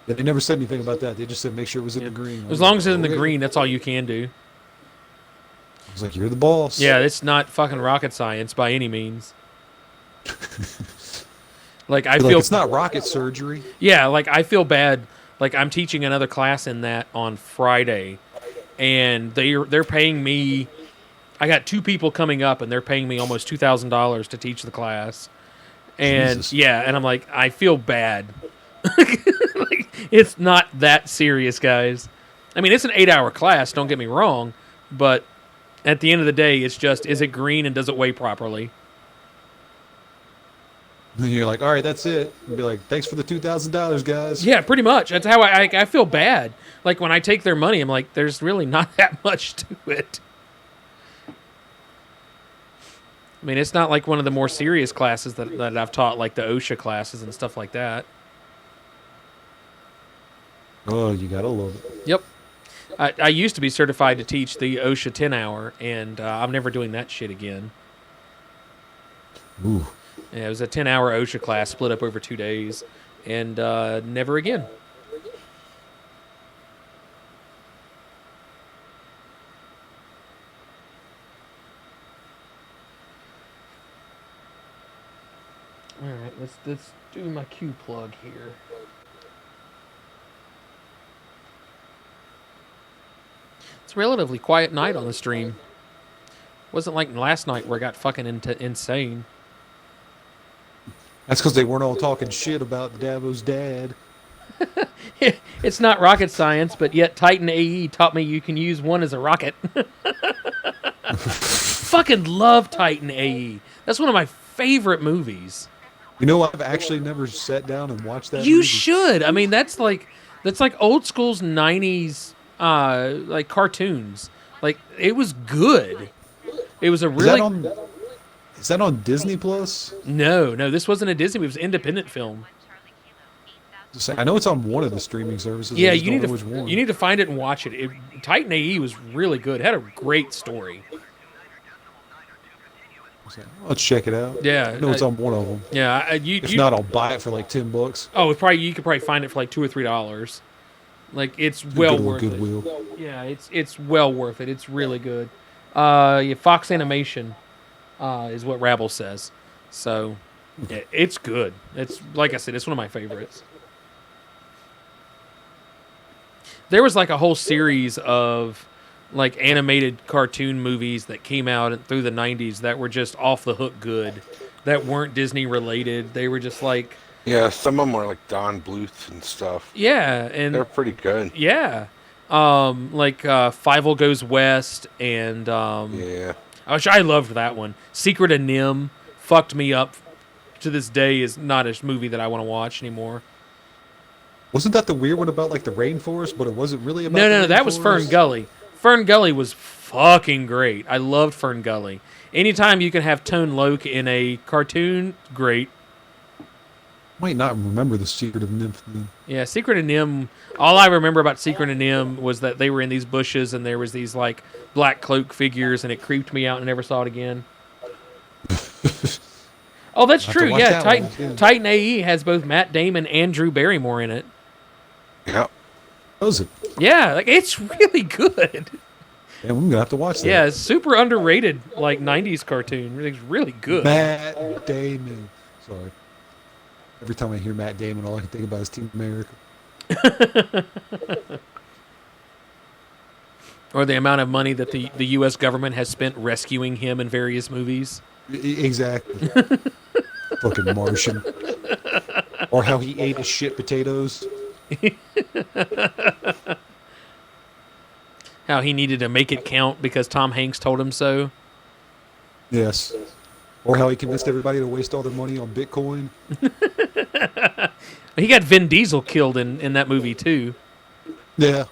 Yeah, they never said anything about that. They just said make sure it was in the green. As long as it's in the green, that's all you can do. I was like, "You're the boss." Yeah, it's not fucking rocket science by any means. Like I feel it's not rocket surgery. Yeah, like I feel bad. Like I'm teaching another class in that on Friday, and they're paying me. I got 2 people coming up, and they're paying me almost $2,000 to teach the class. And Jesus. yeah, and I'm like, I feel bad. Like, it's not that serious, guys. I mean, it's an 8-hour class. Don't get me wrong, but at the end of the day, it's just, is it green and does it weigh properly? And you're like, "All right, that's it." And be like, "Thanks for the $2,000, guys." Yeah, pretty much. That's how I feel bad. Like when I take their money, I'm like, there's really not that much to it. I mean, it's not like one of the more serious classes that I've taught, like the OSHA classes and stuff like that. Oh, you gotta love it. Yep. I used to be certified to teach the OSHA 10-hour, and I'm never doing that shit again. Ooh. Yeah, it was a 10-hour OSHA class split up over 2 days, and never again. All right, let's do my Q plug here. It's a relatively quiet night on the stream. Wasn't like last night where it got fucking insane. That's because they weren't all talking shit about Davo's dad. It's not rocket science, but yet Titan AE taught me you can use one as a rocket. Fucking love Titan AE. That's one of my favorite movies. You know, I've actually never sat down and watched that You movie. should. I mean, that's like old school's 90s like cartoons. Like it was good. It was a really Is that on Disney Plus? No, this wasn't a Disney movie. It was an independent film. I know it's on one of the streaming services. Yeah, I just you don't need know which one. you need to find it and watch it. Titan AE was really good. It had a great story. I'll check it out. Yeah, I know it's on one of them. Yeah, If not, I'll buy it for like $10. Oh, you could probably find it for like $2 or $3. Like it's well worth Goodwill. it. Yeah, it's well worth it. It's really good. Yeah, Fox Animation is what Rabble says. So yeah, it's good. It's like I said, it's one of my favorites. there was like a whole series of like animated cartoon movies that came out through the 90s that were just off the hook good, that weren't Disney related. They were just like, Yeah, some of them were like Don Bluth and stuff. yeah, They're and pretty good. yeah. Like Fievel Goes West and Yeah. which I loved that one. Secret of Nim fucked me up to this day, is not a movie that I want to watch anymore. Wasn't that the weird one about like the rainforest, but it wasn't really about No, the that was Fern rainforest? Gully. Fern Gully was fucking great. I loved Fern Gully. Anytime you can have Tone Loc in a cartoon, great. Might not remember the Secret of Nymph then. Yeah, Secret of Nim. All I remember about Secret of Nim was that they were in these bushes and there was these like black cloak figures, and it creeped me out and never saw it again. Oh, that's I'll have to true. watch Yeah, that one, too. Titan AE has both Matt Damon and Drew Barrymore in it. Yeah. Was it? Yeah, like it's really good. Yeah, I'm gonna have to watch that. Yeah, it's super underrated, like 90s cartoon. It's really good. Matt Damon. Sorry. Every time I hear Matt Damon, all I can think about is Team America. Or the amount of money that the U.S. government has spent rescuing him in various movies. Exactly. Fucking Martian. Or how he ate his shit potatoes. How he needed to make it count because Tom Hanks told him so. Yes. Or how he convinced everybody to waste all their money on Bitcoin. He got Vin Diesel killed in that movie too. Yeah.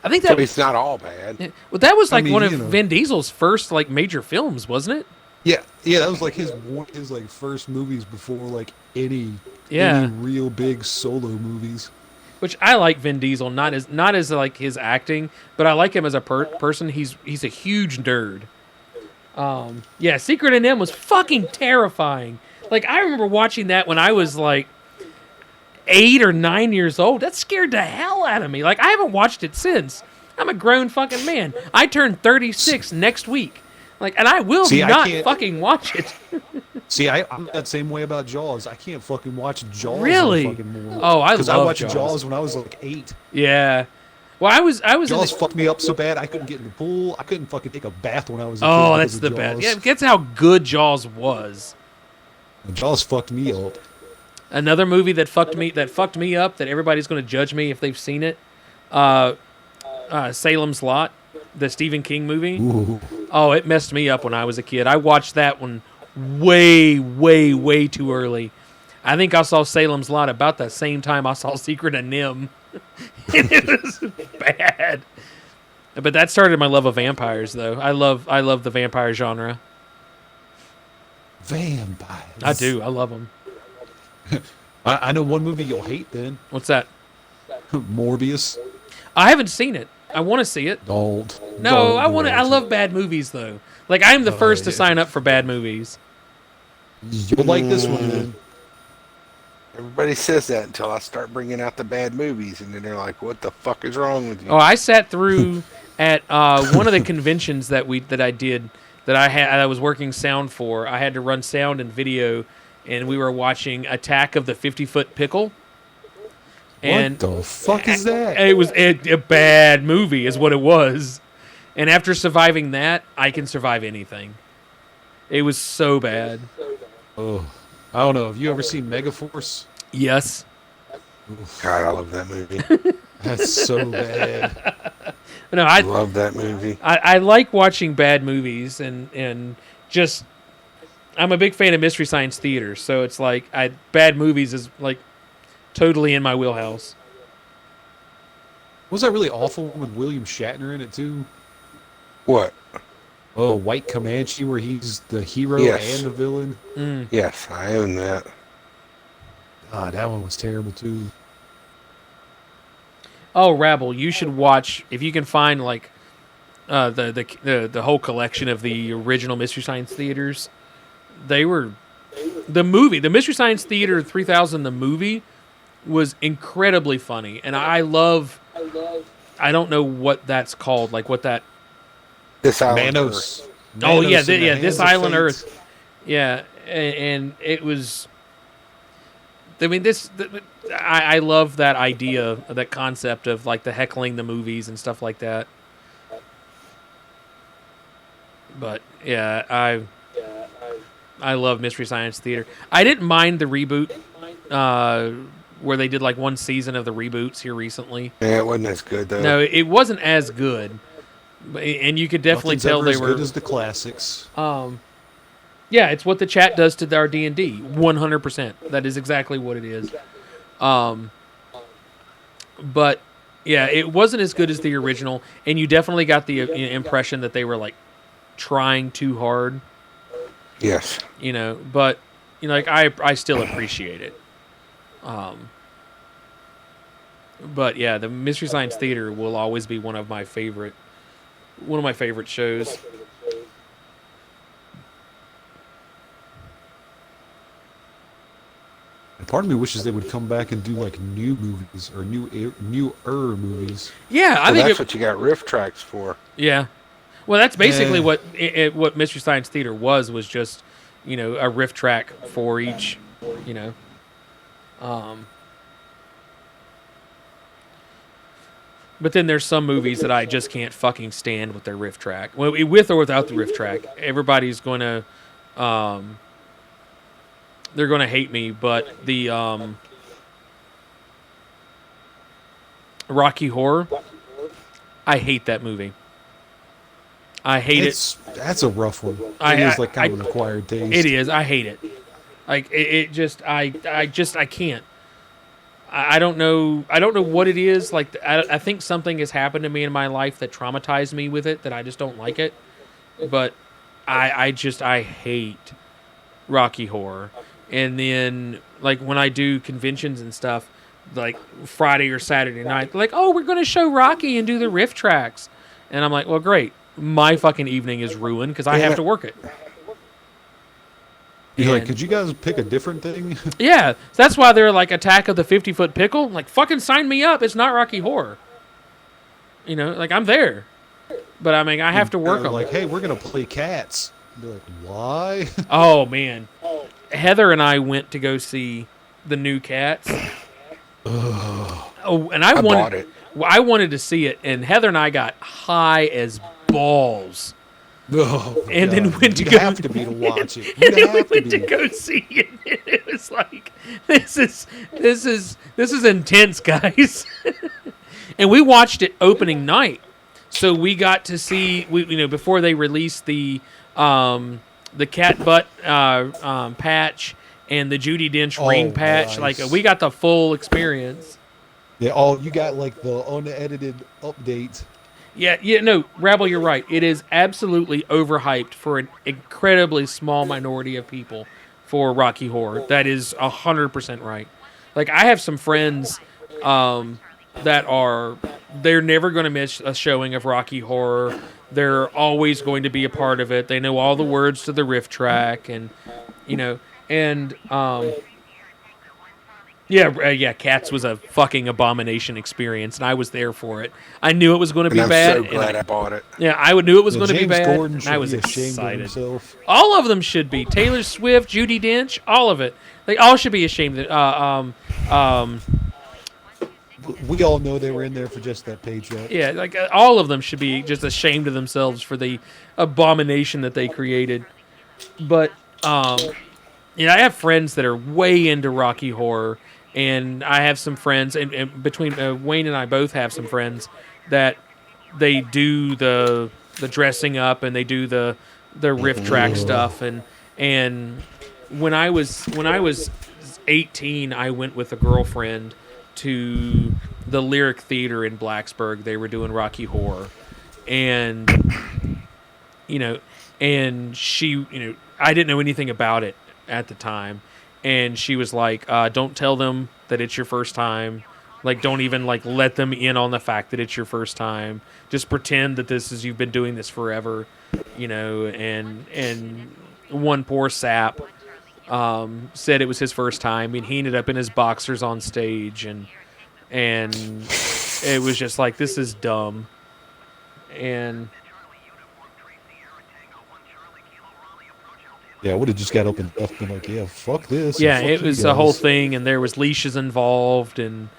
I think So that it's not all bad. well, that was like I mean, one of you know. Vin Diesel's first like major films, wasn't it? Yeah, that was like his like first movies before like any Yeah. real big solo movies. Which I like Vin Diesel, not as like his acting, but I like him as a person. He's a huge nerd. Yeah, Secret of Nim was fucking terrifying. Like I remember watching that when I was like 8 or 9 years old. That scared the hell out of me. Like I haven't watched it since. I'm a grown fucking man. I turn 36 next week. Like, and I will See, I not can't- fucking watch it. See, I'm that same way about Jaws. I can't fucking watch Jaws. Really? Fucking Oh, I because I love watched Jaws. Jaws when I was like 8. Yeah. Well, I was in Jaws the, fucked me up so bad I couldn't get in the pool. I couldn't fucking take a bath when I was a kid. oh, because that's of the Jaws. best. Yeah, that's how good Jaws was. Jaws fucked me up. Another movie that fucked me up that everybody's going to judge me if they've seen it. Salem's Lot, the Stephen King movie. Ooh. Oh, it messed me up when I was a kid. I watched that one way, way, way too early. I think I saw Salem's Lot about the same time I saw Secret of Nim. And it was bad. But that started my love of vampires, though. I love the vampire genre. Vampires. I do. I love them. I know one movie you'll hate then. What's that? Morbius. I haven't seen it. I want to see it. Don't. No, don't I want to. I watch love bad movies, though. Like I'm the first to yeah. sign up for bad movies. it. You'll like this one then. Everybody says that until I start bringing out the bad movies, and then they're like, "What the fuck is wrong with you?" Oh, I sat through at one of the conventions that I did that I was working sound for. I had to run sound and video, and we were watching Attack of the 50-Foot Pickle. And what the fuck is that? it was a bad movie, is what it was. And after surviving that, I can survive anything. It was so bad. Oh, I don't know. Have you ever seen Megaforce? Yes. God, I love that movie. That's so bad. No, I love that movie. I like watching bad movies and just I'm a big fan of Mystery Science Theater, so it's like bad movies is like totally in my wheelhouse. Was that really awful with William Shatner in it too? What? Oh, White Comanche, where he's the hero Yes. and the villain. Yes, I own that. Ah, that one was terrible too. Oh, Rabble, you should watch if you can find like the whole collection of the original Mystery Science Theaters. They were the Mystery Science Theater 3000, the movie was incredibly funny, and I don't know what that's called, like what that. This Island Manos. Earth. Oh Manos yeah, and the This Hands of Island Fate. Earth. Yeah, and it was I mean, I love that idea, that concept of like the heckling the movies and stuff like that. But yeah, I love Mystery Science Theater. I didn't mind the reboot, where they did like one season of the reboots here recently. Yeah, it wasn't as good though. No, it wasn't as good, and you could definitely Nothing's tell ever they as were. good as the classics. Yeah, it's what the chat does to our D&D. 100%. That is exactly what it is. But yeah, it wasn't as good as the original, and you definitely got the impression that they were like trying too hard. Yes. But like I still appreciate it. But yeah, the Mystery Science Theater will always be one of my favorite shows. And part of me wishes they would come back and do like new movies or newer movies. Yeah, I Well, think that's what you got riff tracks for. Yeah, well, that's basically Eh. what Mystery Science Theater was just a riff track for each. You know, But then there's some movies that I just can't fucking stand with their riff track. Well, with or without the riff track, everybody's going to, they're going to hate me. But the Rocky Horror, I hate that movie. I hate it. That's a rough one. I- It is like I- kind of an acquired taste. It is. I hate it. Like it just. I can't. I don't know. I don't know what it is. Like I think something has happened to me in my life that traumatized me with it. That I just don't like it. But I hate Rocky Horror. And then like when I do conventions and stuff, like Friday or Saturday night, like, oh, we're going to show Rocky and do the riff tracks, and I'm like, well, great. My fucking evening is ruined because I have to work it. You're like, And- could you guys pick a different thing? Yeah, that's why they're like Attack of the 50-Foot Pickle. Like, fucking sign me up. It's not Rocky Horror. Like I'm there, but I mean, I have to work They're on like, it. hey, we're gonna play Cats. They're like, why? Oh man, Heather and I went to go see the new Cats. Oh, and I bought it. I wanted to see it, and Heather and I got high as balls. Oh, my And then God. went to You'd go- have to be to watch it. And You'd then we have to went to be. go see it. And it was like, this is intense, guys. And we watched it opening night, so we got to see before they released the cat butt patch and the Judi Dench ring patch. nice. Like we got the full experience. Yeah, you got like the unedited update. Yeah, no, Rabble, you're right. It is absolutely overhyped for an incredibly small minority of people for Rocky Horror. That is 100% right. Like, I have some friends they're never going to miss a showing of Rocky Horror. They're always going to be a part of it. They know all the words to the riff track, and yeah, Cats was a fucking abomination experience, and I was there for it. I knew it was going to And be I'm bad. so and glad I bought it. Yeah, I knew it was Yeah, going to be James bad, Gordon and should I was be ashamed of excited. himself. All of them should be. Taylor Swift, Judi Dench, all of it. They all should be ashamed of it. We all know they were in there for just that paycheck. Yeah, like all of them should be just ashamed of themselves for the abomination that they created. But I have friends that are way into Rocky Horror, and I have some friends, and between Wayne and I both have some friends that they do the dressing up and they do the riff track stuff, and when I was 18, I went with a girlfriend to the Lyric Theater in Blacksburg. They were doing Rocky Horror, and and she, I didn't know anything about it at the time, and she was like, "Don't tell them that it's your first time. Like, don't even like let them in on the fact that it's your first time. Just pretend that you've been doing this forever, And one poor sap said it was his first time, and he ended up in his boxers on stage, and it was just like, this is dumb. And Yeah, I would have just got up and left, been like, yeah, fuck this. And Yeah, fuck it you was a whole guys. thing, and there was leashes involved, and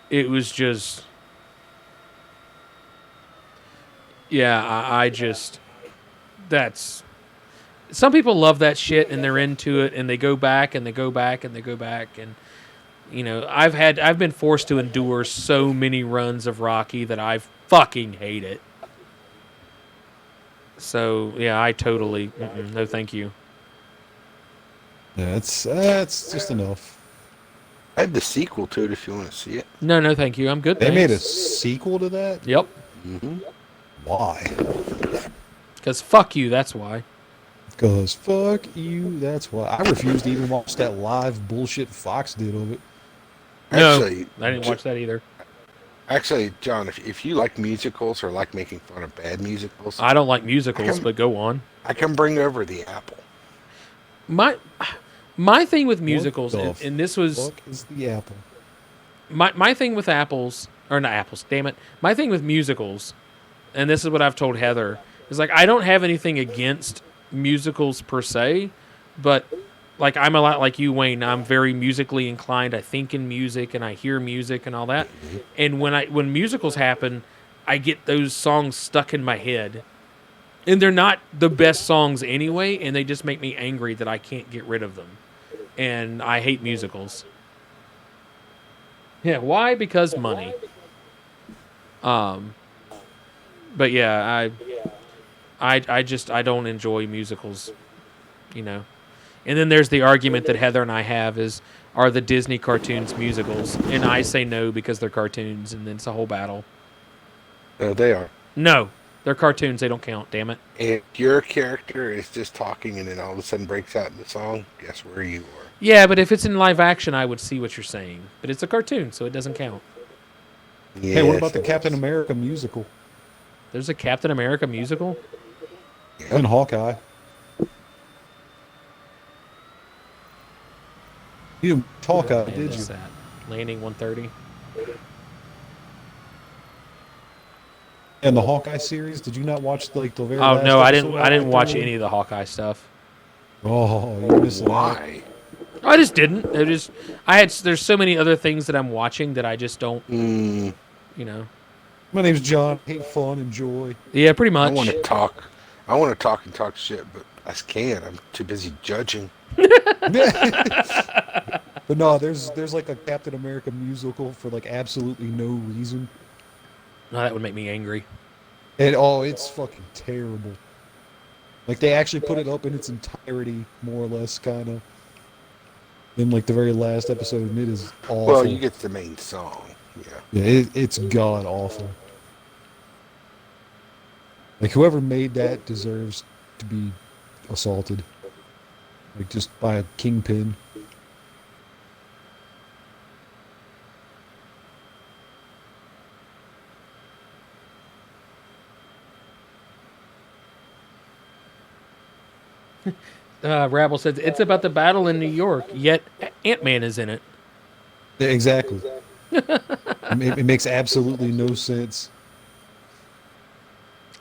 it was just, yeah, I just, that's, some people love that shit, and they're into it, and they go back, and they go back, and they go back, and, you know, I've been forced to endure so many runs of Rocky that I fucking hate it. So, yeah, I totally, no thank you. Yeah, that's just enough. I have the sequel to it if you want to see it. No thank you. I'm good, They made a thanks. sequel to that? Yep. Mm-hmm. Why? Because fuck you, that's why. Because fuck you, that's why. I refuse to even watch that live bullshit Fox did of it. No, Actually, I didn't watch that either. Actually, John, if you like musicals or like making fun of bad musicals, I don't like musicals, but go on. I can bring over the apple. My thing with musicals, What the and this was fuck is the apple? my thing with apples, or not apples, damn it. My thing with musicals, and this is what I've told Heather, is like I don't have anything against musicals per se, but like I'm a lot like you, Wayne. I'm very musically inclined. I think in music and I hear music and all that. And when musicals happen, I get those songs stuck in my head. And they're not the best songs anyway, and they just make me angry that I can't get rid of them. And I hate musicals. Yeah, why? Because money. But yeah, I don't enjoy musicals, you know. And then there's the argument that Heather and I have is, are the Disney cartoons musicals? And I say no because they're cartoons, and then it's a whole battle. They are. No, they're cartoons. They don't count. Damn it. If your character is just talking and then all of a sudden breaks out in the song, guess where you are? Yeah, but if it's in live action, I would see what you're saying. But it's a cartoon, so it doesn't count. Hey, what about the Yes, Captain America musical? There's a Captain America musical? And Hawkeye. You didn't Hawkeye, Man, did what's you? that? Landing 130? And the Hawkeye series? Did you not watch like the very Oh last no, I episode didn't. all I the didn't way watch through? any of the Hawkeye stuff. Oh, you're missing out. Why? I just didn't. It just I had. There's so many other things that I'm watching that I just don't. Mm, You know. My name's John. Hate fun and joy. Yeah, pretty I much. want to talk. I want to talk and talk shit, but I can't. I'm too busy judging. But no, there's like a Captain America musical for like absolutely no reason. No, that would make me angry. And oh, it's fucking terrible. Like they actually put it up in its entirety, more or less, kind of. In like the very last episode, and it is awful. Well, you get the main song. Yeah. Yeah, it's god awful. Like whoever made that deserves to be assaulted. Like just by a kingpin. Rabble says it's about the battle in New York, yet Ant-Man is in it. Yeah, exactly. It makes absolutely no sense.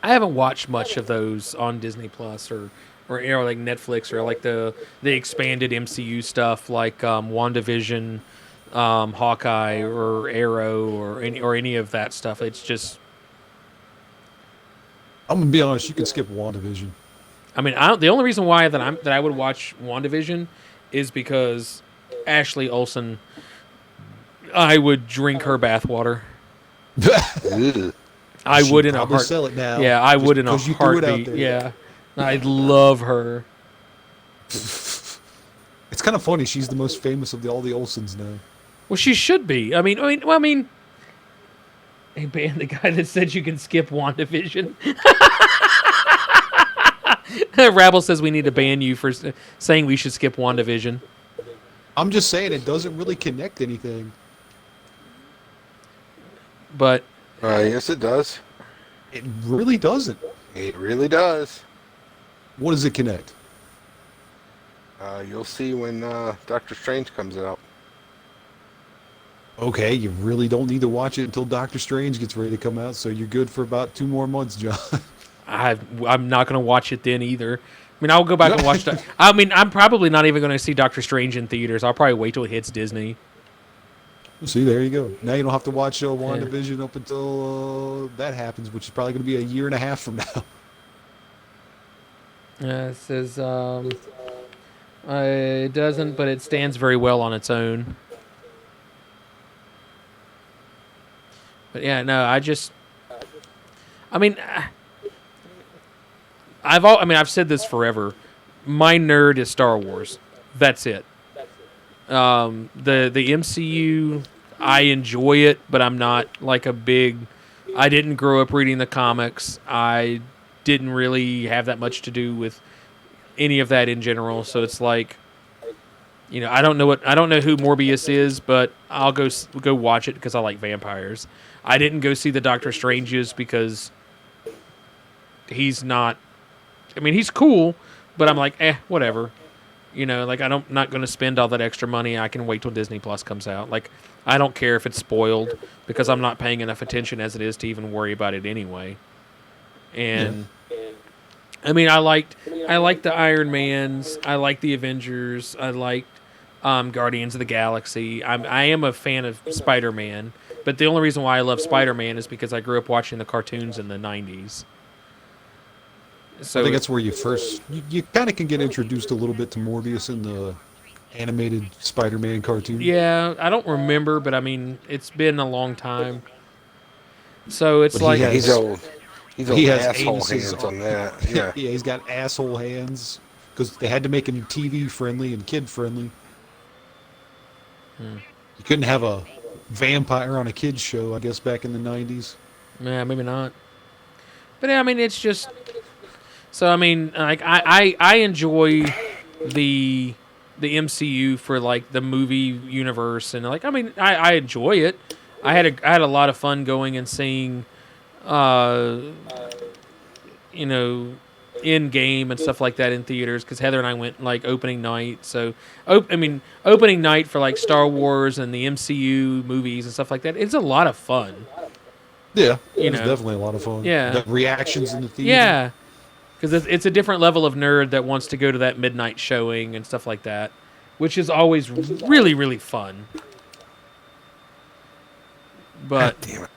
I haven't watched much of those on Disney Plus or you know, like Netflix or like the expanded MCU stuff like WandaVision, Hawkeye or Arrow or any of that stuff. It's just, I'm gonna be honest, you can skip WandaVision. I mean, the only reason why that I would watch WandaVision is because Ashley Olsen. I would drink her bathwater. Ugh. I She'd would in a probably heart. sell it now. Yeah, I just would in a because you threw it out heartbeat. there. Yeah, I love her. It's kind of funny. She's the most famous of all the Olsens now. Well, she should be. I mean. Hey, ban the guy that said you can skip WandaVision. Rabble says we need to ban you for saying we should skip WandaVision. I'm just saying it doesn't really connect anything. But Yes, it does. It really doesn't. It really does. What does it connect? You'll see when Doctor Strange comes out. Okay, you really don't need to watch it until Doctor Strange gets ready to come out, so you're good for about 2 more months, John. I'm not going to watch it then either. mean, I'll go back and watch that. I mean, I'm probably not even going to see Doctor Strange in theaters. I'll probably wait till it hits Disney. See, there you go. Now you don't have to watch WandaVision up until that happens, which is probably going to be a year and a half from now. It says it doesn't, but it stands very well on its own. But yeah, no, I mean, I've said this forever. My nerd is Star Wars. That's it. The MCU, I enjoy it, but I'm not like a big. I didn't grow up reading the comics. I didn't really have that much to do with any of that in general. So it's like, I don't know who Morbius is, but I'll go watch it because I like vampires. I didn't go see the Doctor Stranges because he's not. I mean, he's cool, but I'm like, whatever. Like I'm not going to spend all that extra money. I can wait till Disney Plus comes out. Like, I don't care if it's spoiled because I'm not paying enough attention as it is to even worry about it anyway. And I mean, I liked the Iron Mans. I liked the Avengers. I liked Guardians of the Galaxy. I am a fan of Spider-Man, but the only reason why I love Spider-Man is because I grew up watching the cartoons in the 90s. So I think that's where you kind of can get introduced a little bit to Morbius in the animated Spider-Man cartoon. Yeah, I don't remember, but I mean, it's been a long time. So it's But He's old. He has asshole anuses hands on that. Yeah. Yeah, he's got asshole hands because they had to make him TV friendly and kid friendly. You couldn't have a vampire on a kids show, I guess, back in the 90s. Yeah, maybe not. But yeah, I mean, it's just. So I mean, like I enjoy the MCU for like the movie universe, and like I mean I enjoy it. I had a lot of fun going and seeing, in-game and stuff like that in theaters because Heather and I went like opening night. So opening night for like Star Wars and the MCU movies and stuff like that. It's a lot of fun. Yeah, it was definitely a lot of fun. Yeah, the reactions in the theater. Yeah. Because it's a different level of nerd that wants to go to that midnight showing and stuff like that, which is always really, really fun. But God damn it.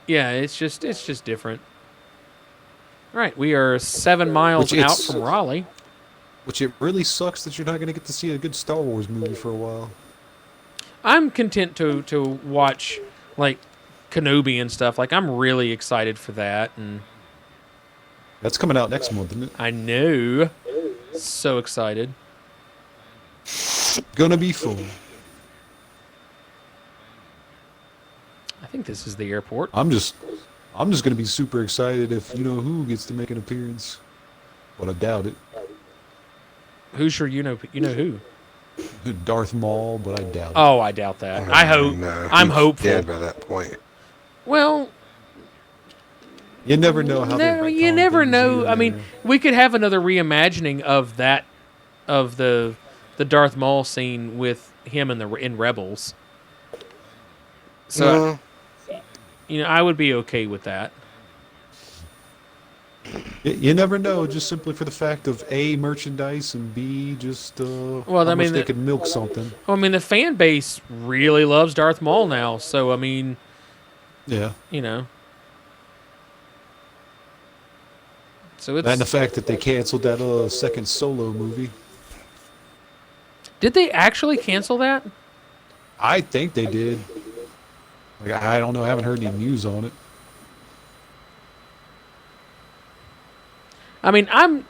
yeah, it's just different. All right, we are 7 miles out from Raleigh. Which it really sucks that you're not going to get to see a good Star Wars movie for a while. I'm content to watch like Kenobi and stuff. Like I'm really excited for that and. That's coming out next month, isn't it? I know. So excited. Gonna be fun. I think this is the airport. I'm just gonna be super excited if who gets to make an appearance, but I doubt it. Who's sure you know who? Darth Maul, but I doubt it. Oh, I doubt that. I hope. No, I'm he's hopeful. Dead by that point. Well. You never know how. No, you never know. I mean, we could have another reimagining of that, of the Darth Maul scene with him in Rebels. So, I would be okay with that. You never know, just simply for the fact of A, merchandise, and B, just how much they could milk something. Well, I mean, the fan base really loves Darth Maul now, so I mean, yeah, So it's, and the fact that they canceled that second Solo movie. Did they actually cancel that? I think they did. Like I don't know, I haven't heard any news on it. I mean, I'm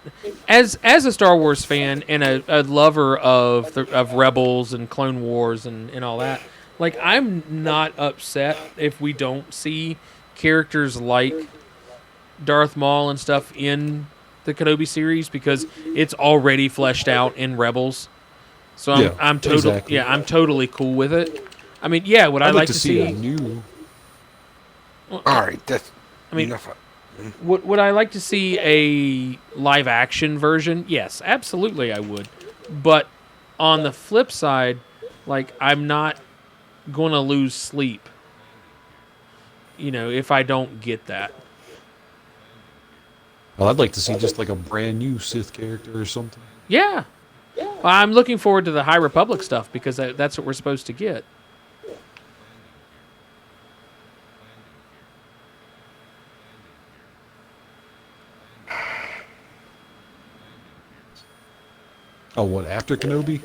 as a Star Wars fan and a lover of Rebels and Clone Wars and all that. Like, I'm not upset if we don't see characters like Darth Maul and stuff in the Kenobi series because it's already fleshed out in Rebels. So I'm totally cool with it. I mean, yeah, would I like to see a new? All right, that's. I mean, would I like to see a live action version? Yes, absolutely, I would. But on the flip side, like I'm not going to lose sleep. If I don't get that. Well, I'd like to see just like a brand new Sith character or something. Yeah. Well, I'm looking forward to the High Republic stuff because that's what we're supposed to get. Oh, what, after Kenobi?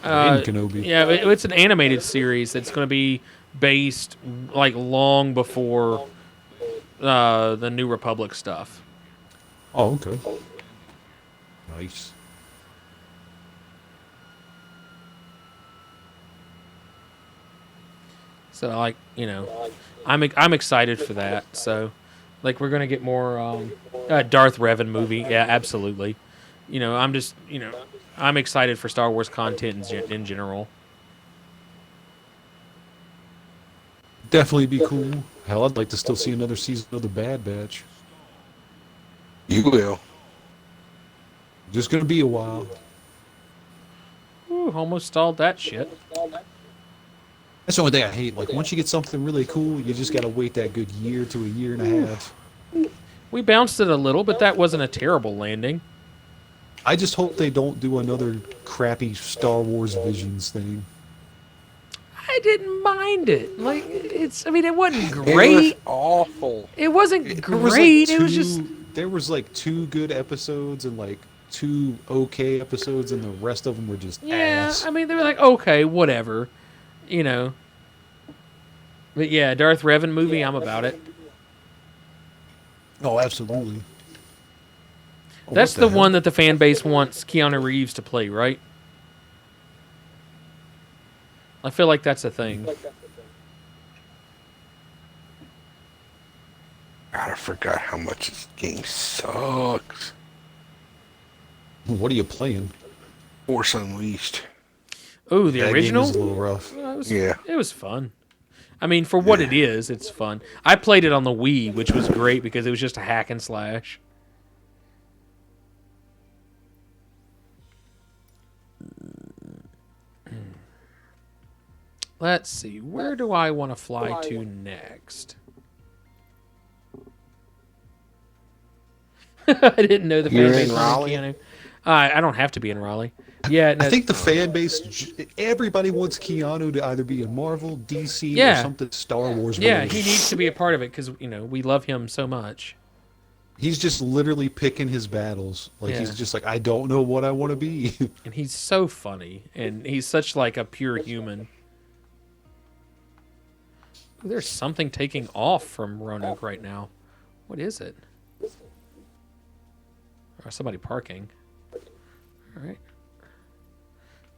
Or in Kenobi? Yeah, it's an animated series that's going to be based like long before the New Republic stuff. Oh, okay. Nice. So like I'm excited for that. So like we're gonna get more Darth Revan movie. Yeah, absolutely. I'm just I'm excited for Star Wars content in general. Definitely be cool. Hell, I'd like to still see another season of The Bad Batch. You will. Just gonna be a while. Ooh, almost stalled that shit. That's the only thing I hate. Like, once you get something really cool, you just gotta wait that good year to a year and a half. We bounced it a little, but that wasn't a terrible landing. I just hope they don't do another crappy Star Wars Visions thing. I didn't mind it. Like I mean, it wasn't It was great. awful. It wasn't There was great. like It was just there was like 2 good episodes and like 2 okay episodes, and the rest of them were just ass. I mean, they were like okay, whatever, you know. But yeah, Darth Revan movie, I'm about it. Oh, absolutely. Oh, That's what the hell? one that the fan base wants Keanu Reeves to play, right? I feel like that's a thing. God, I forgot how much this game sucks. What are you playing? Force Unleashed. Oh, the That original? game is a little rough. Yeah. It was fun. I mean, for what it is, it's fun. I played it on the Wii, which was great because it was just a hack and slash. Let's see. Where do I want to fly to next? I didn't know the fan You're base in wanted Raleigh? Keanu. I don't have to be in Raleigh. Yeah, no, I think the fan base, everybody wants Keanu to either be in Marvel, DC, or Yeah. something Star Wars yeah, related. he needs to be a part of it because we love him so much. He's just literally picking his battles. Like, Yeah. he's just like, I don't know what I want to be. And he's so funny, and he's such like a pure human. There's something taking off from Roanoke right now. What is it? Or somebody parking. All right.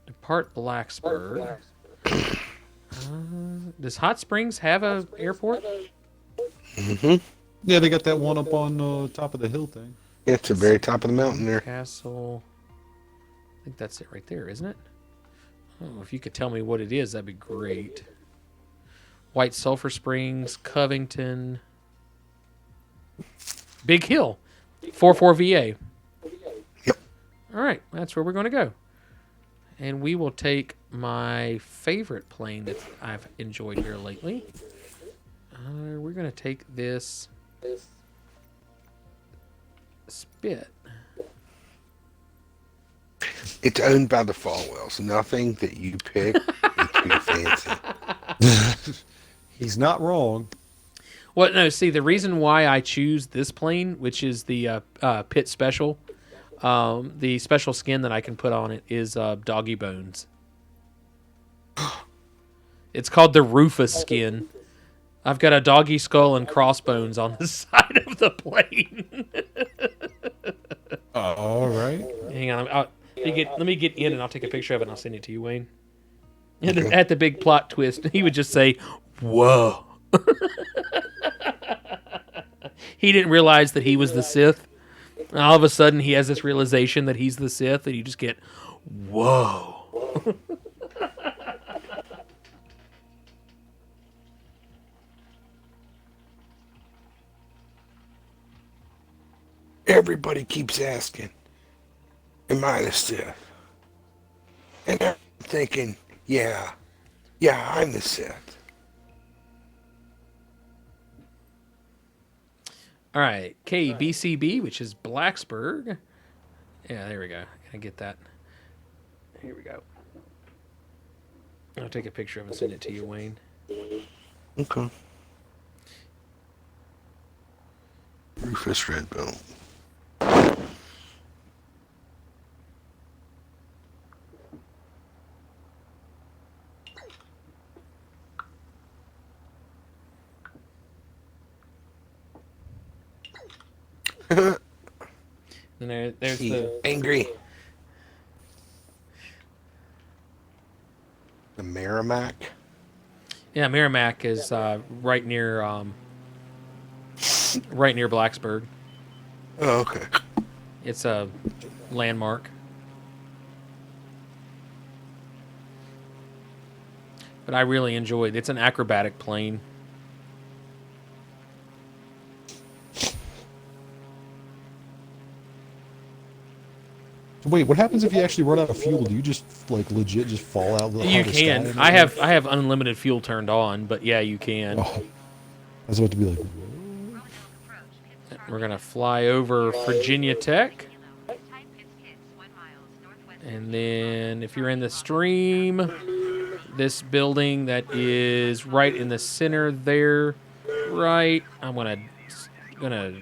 Depart Blacksburg. Does Hot Springs have a airport? Mm-hmm. Yeah, they got that one up on top of the hill thing. Yeah, it's the very top of the mountain there. Castle. I think that's it right there, isn't it? Oh, if you could tell me what it is, that'd be great. White Sulphur Springs, Covington, Big Hill, 44 VA. Yep. All right, that's where we're going to go. And we will take my favorite plane that I've enjoyed here lately. We're going to take this Spit. It's owned by the Falwells. Nothing that you pick makes you fancy. He's not wrong. Well, no, see, the reason why I choose this plane, which is the Pit Special, the special skin that I can put on it is doggy bones. It's called the Rufus skin. I've got a doggy skull and crossbones on the side of the plane. All right. Hang on, let me get in and I'll take a picture of it and I'll send it to you, Wayne. And at the big plot twist, he would just say, "Whoa." He didn't realize that he was the Sith. And all of a sudden, he has this realization that he's the Sith, and you just get, "Whoa." Everybody keeps asking, am I the Sith? And I'm thinking, yeah, I'm the Sith. All right, KBCB, which is Blacksburg. Yeah, there we go. I get that. Here we go. I'll take a picture of it and send it to you, Wayne. Okay. Rufus Redbone. And there's the angry. The Merrimack. yeah. Merrimack is right near Blacksburg. Oh, okay. It's a landmark. But I really enjoyed it. It's an acrobatic plane. Wait, what happens if you actually run out of fuel? Do you just like legit just fall out? You can. I have unlimited fuel turned on, but yeah, you can. Oh, I was about to be like, We're gonna fly over Virginia Tech, and then if you're in the stream, this building that is right in the center there, right. I'm gonna.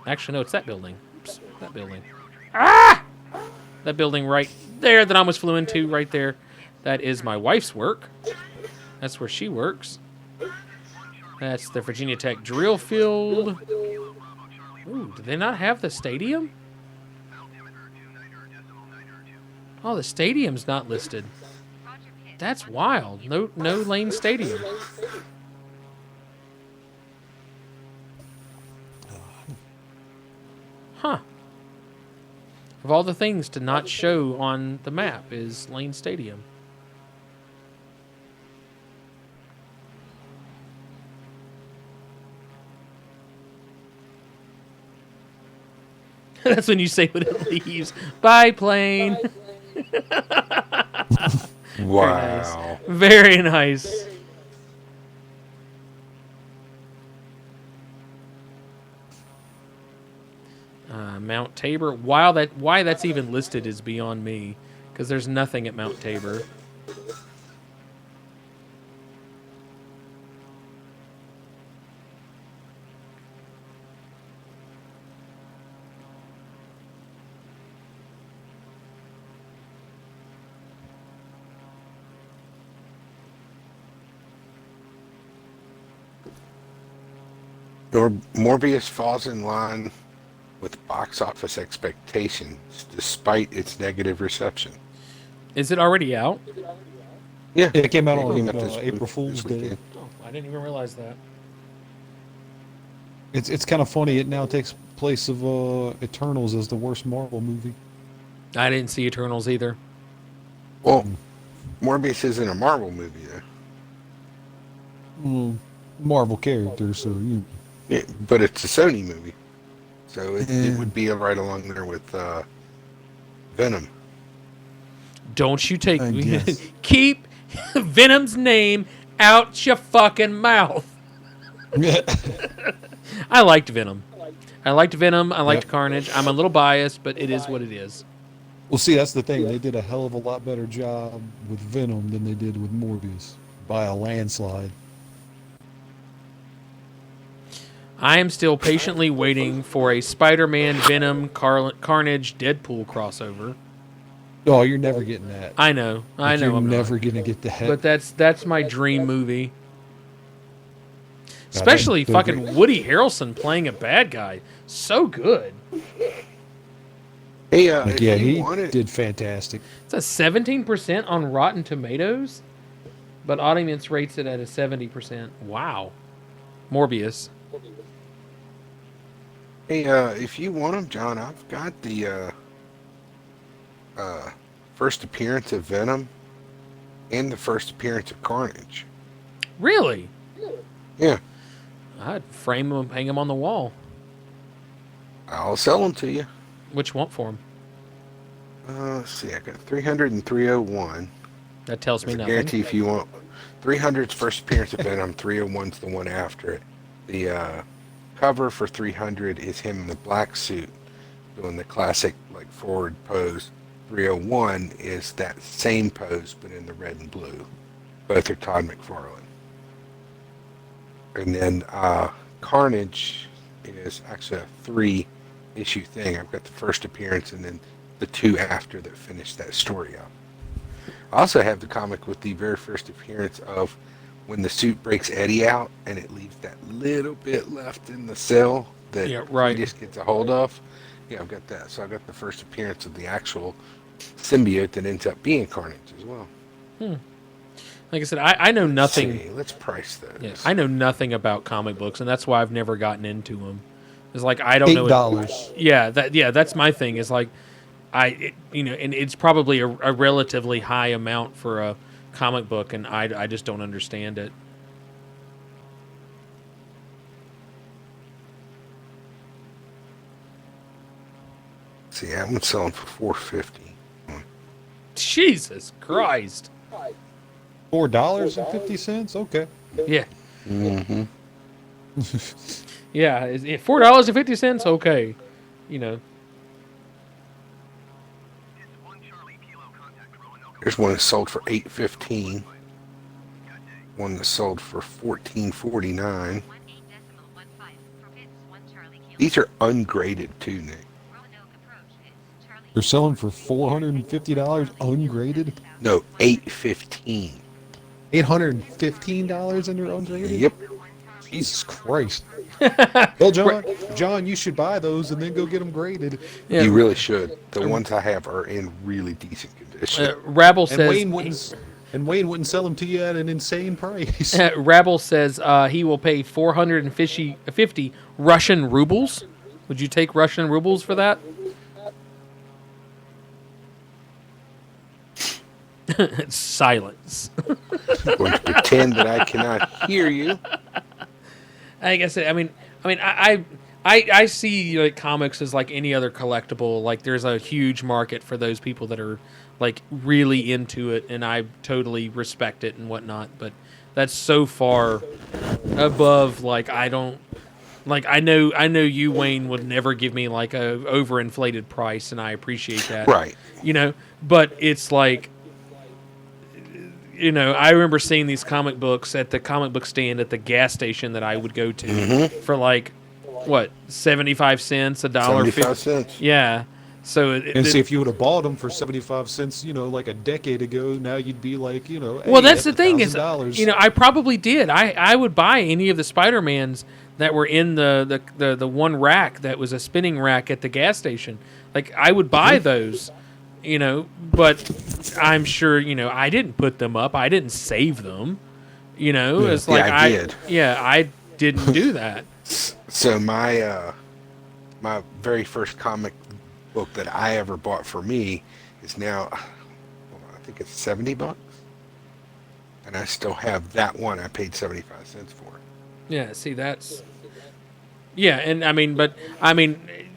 Actually, no, it's that building. Oops, that building. Ah! That building right there that I almost flew into right there. That is my wife's work. That's where she works. That's the Virginia Tech drill field. Ooh, do they not have the stadium? Oh, the stadium's not listed. That's wild. No Lane Stadium. Huh. Of all the things to not show on the map is Lane Stadium. That's when you say when it leaves. Bye, plane. Wow. Very nice. Mount Tabor. Why that's even listed is beyond me, because there's nothing at Mount Tabor. Morbius falls in line with box office expectations despite its negative reception. Is it already out? Yeah, it came out on this April Fool's Day. weekend. Oh, I didn't even realize that. It's kind of funny. It now takes place of Eternals as the worst Marvel movie. I didn't see Eternals either. Well, Morbius isn't a Marvel movie, though. Marvel character, so you. Yeah, but it's a Sony movie, so it would be right along there with Venom. Don't you take I guess. keep Venom's name out your fucking mouth. I liked Venom. I liked Carnage. I'm a little biased, but it is what it is. Well, see, that's the thing. They did a hell of a lot better job with Venom than they did with Morbius by a landslide. I am still patiently waiting for a Spider-Man, Venom, Carnage, Deadpool crossover. Oh, you're never getting that. I know. You're I'm never not. gonna get that. But that's my dream movie. Especially fucking Woody Harrelson playing a bad guy. So good. Hey, yeah, he did fantastic. It's a 17% on Rotten Tomatoes, but audience rates it at a 70%. Wow. Morbius. Hey, if you want them, John, I've got the first appearance of Venom and the first appearance of Carnage. Really? Yeah. I'd frame them, hang them on the wall. I'll sell them to you. Which one for them? Let's see, I got 300 and 301. That tells me I nothing. guarantee if you want 300's first appearance of Venom, 301's the one after it. The cover for 300 is him in the black suit doing the classic like forward pose. 301 is that same pose but in the red and blue. Both are Todd McFarlane. And then Carnage is actually a 3-issue thing. I've got the first appearance and then the 2 after that finish that story up. I also have the comic with the very first appearance of when the suit breaks Eddie out and it leaves that little bit left in the cell that he just gets a hold of. Yeah, I've got that. So I've got the first appearance of the actual symbiote that ends up being Carnage as well. Like I said, I know nothing. Let's price those. Yeah, I know nothing about comic books, and that's why I've never gotten into them. It's like I don't know. $8. That's my thing. Is like and it's probably a relatively high amount for a comic book, and I just don't understand it. See, that one's selling for $4.50. Jesus Christ! $4.50. Okay. Yeah. Mm-hmm. Yeah, $4.50. Okay, you know. There's one that's sold for $8.15. One that's sold for $14.49. These are ungraded too, Nick. They're selling for $450 ungraded? No, $8.15. $815 and they're ungraded? Yep. Jesus Christ. Well, John, you should buy those and then go get them graded. Yeah. You really should. The ones I have are in really decent condition. Rabble says... Wayne wouldn't sell them to you at an insane price. Rabble says he will pay 450 Russian rubles. Would you take Russian rubles for that? Silence. I'm going to pretend that I cannot hear you. Like I said, I see like comics as like any other collectible. Like there's a huge market for those people that are like really into it, and I totally respect it and whatnot. But that's so far above. Like I don't. Like I know you, Wayne, would never give me like a overinflated price, and I appreciate that. Right. You know, but it's like. You know, I remember seeing these comic books at the comic book stand at the gas station that I would go to for like, what, 75 cents, $1, 75 cents. Yeah. So see, if you would have bought them for 75 cents, you know, like a decade ago, now you'd be like, you know, hey, well, that's the thing is, $1,000. you know, I probably did. I would buy any of the Spider-Mans that were in the one rack that was a spinning rack at the gas station. Like I would buy those. You know, but I'm sure, you know, I didn't put them up. I didn't save them. You know, it's like I did. I didn't do that. So my my very first comic book that I ever bought for me is now, I think it's $70, and I still have that one. I paid 75 cents for. Yeah, see, that's and I mean,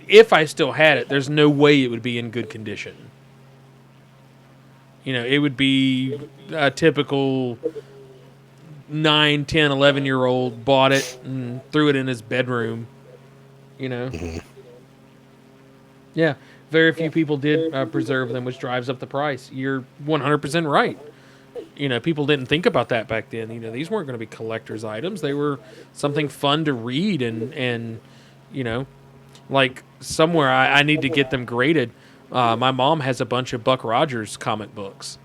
if I still had it, there's no way it would be in good condition. You know, it would be a typical 9, 10, 11-year-old bought it and threw it in his bedroom, you know. Mm-hmm. Yeah, very few people did preserve them, which drives up the price. You're 100% right. You know, people didn't think about that back then. You know, these weren't going to be collector's items. They were something fun to read and you know, like somewhere I need to get them graded. My mom has a bunch of Buck Rogers comic books.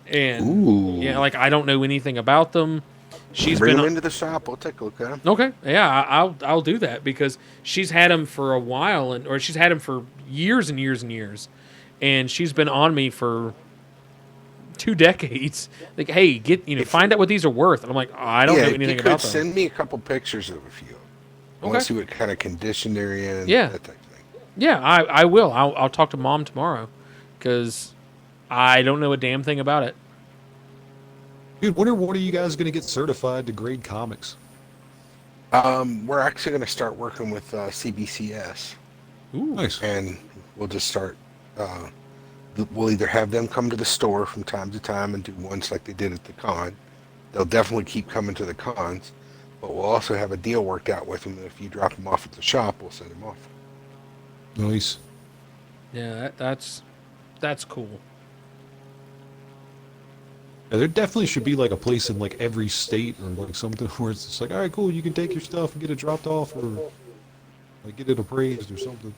And yeah, like I don't know anything about them. Bring them into the shop. We'll take a look at them. Okay, yeah, I'll do that because she's had them for a while, or she's had them for years and years and years, and she's been on me for 2 decades. Like, hey, find out what these are worth. And I'm like, I don't know anything about them. Send me a couple pictures of a few. I want to see what kind of condition they're in. Yeah. That type of thing. Yeah, I will. I'll talk to Mom tomorrow because I don't know a damn thing about it. Dude, when are you guys going to get certified to grade comics? We're actually going to start working with CBCS. Ooh. Nice. And we'll just start. We'll either have them come to the store from time to time and do ones like they did at the con. They'll definitely keep coming to the cons. But we'll also have a deal worked out with them that if you drop them off at the shop, we'll send them off. Nice. Yeah, that's cool. Yeah, there definitely should be like a place in like every state or like something where it's just like, all right, cool, you can take your stuff and get it dropped off or like get it appraised or something.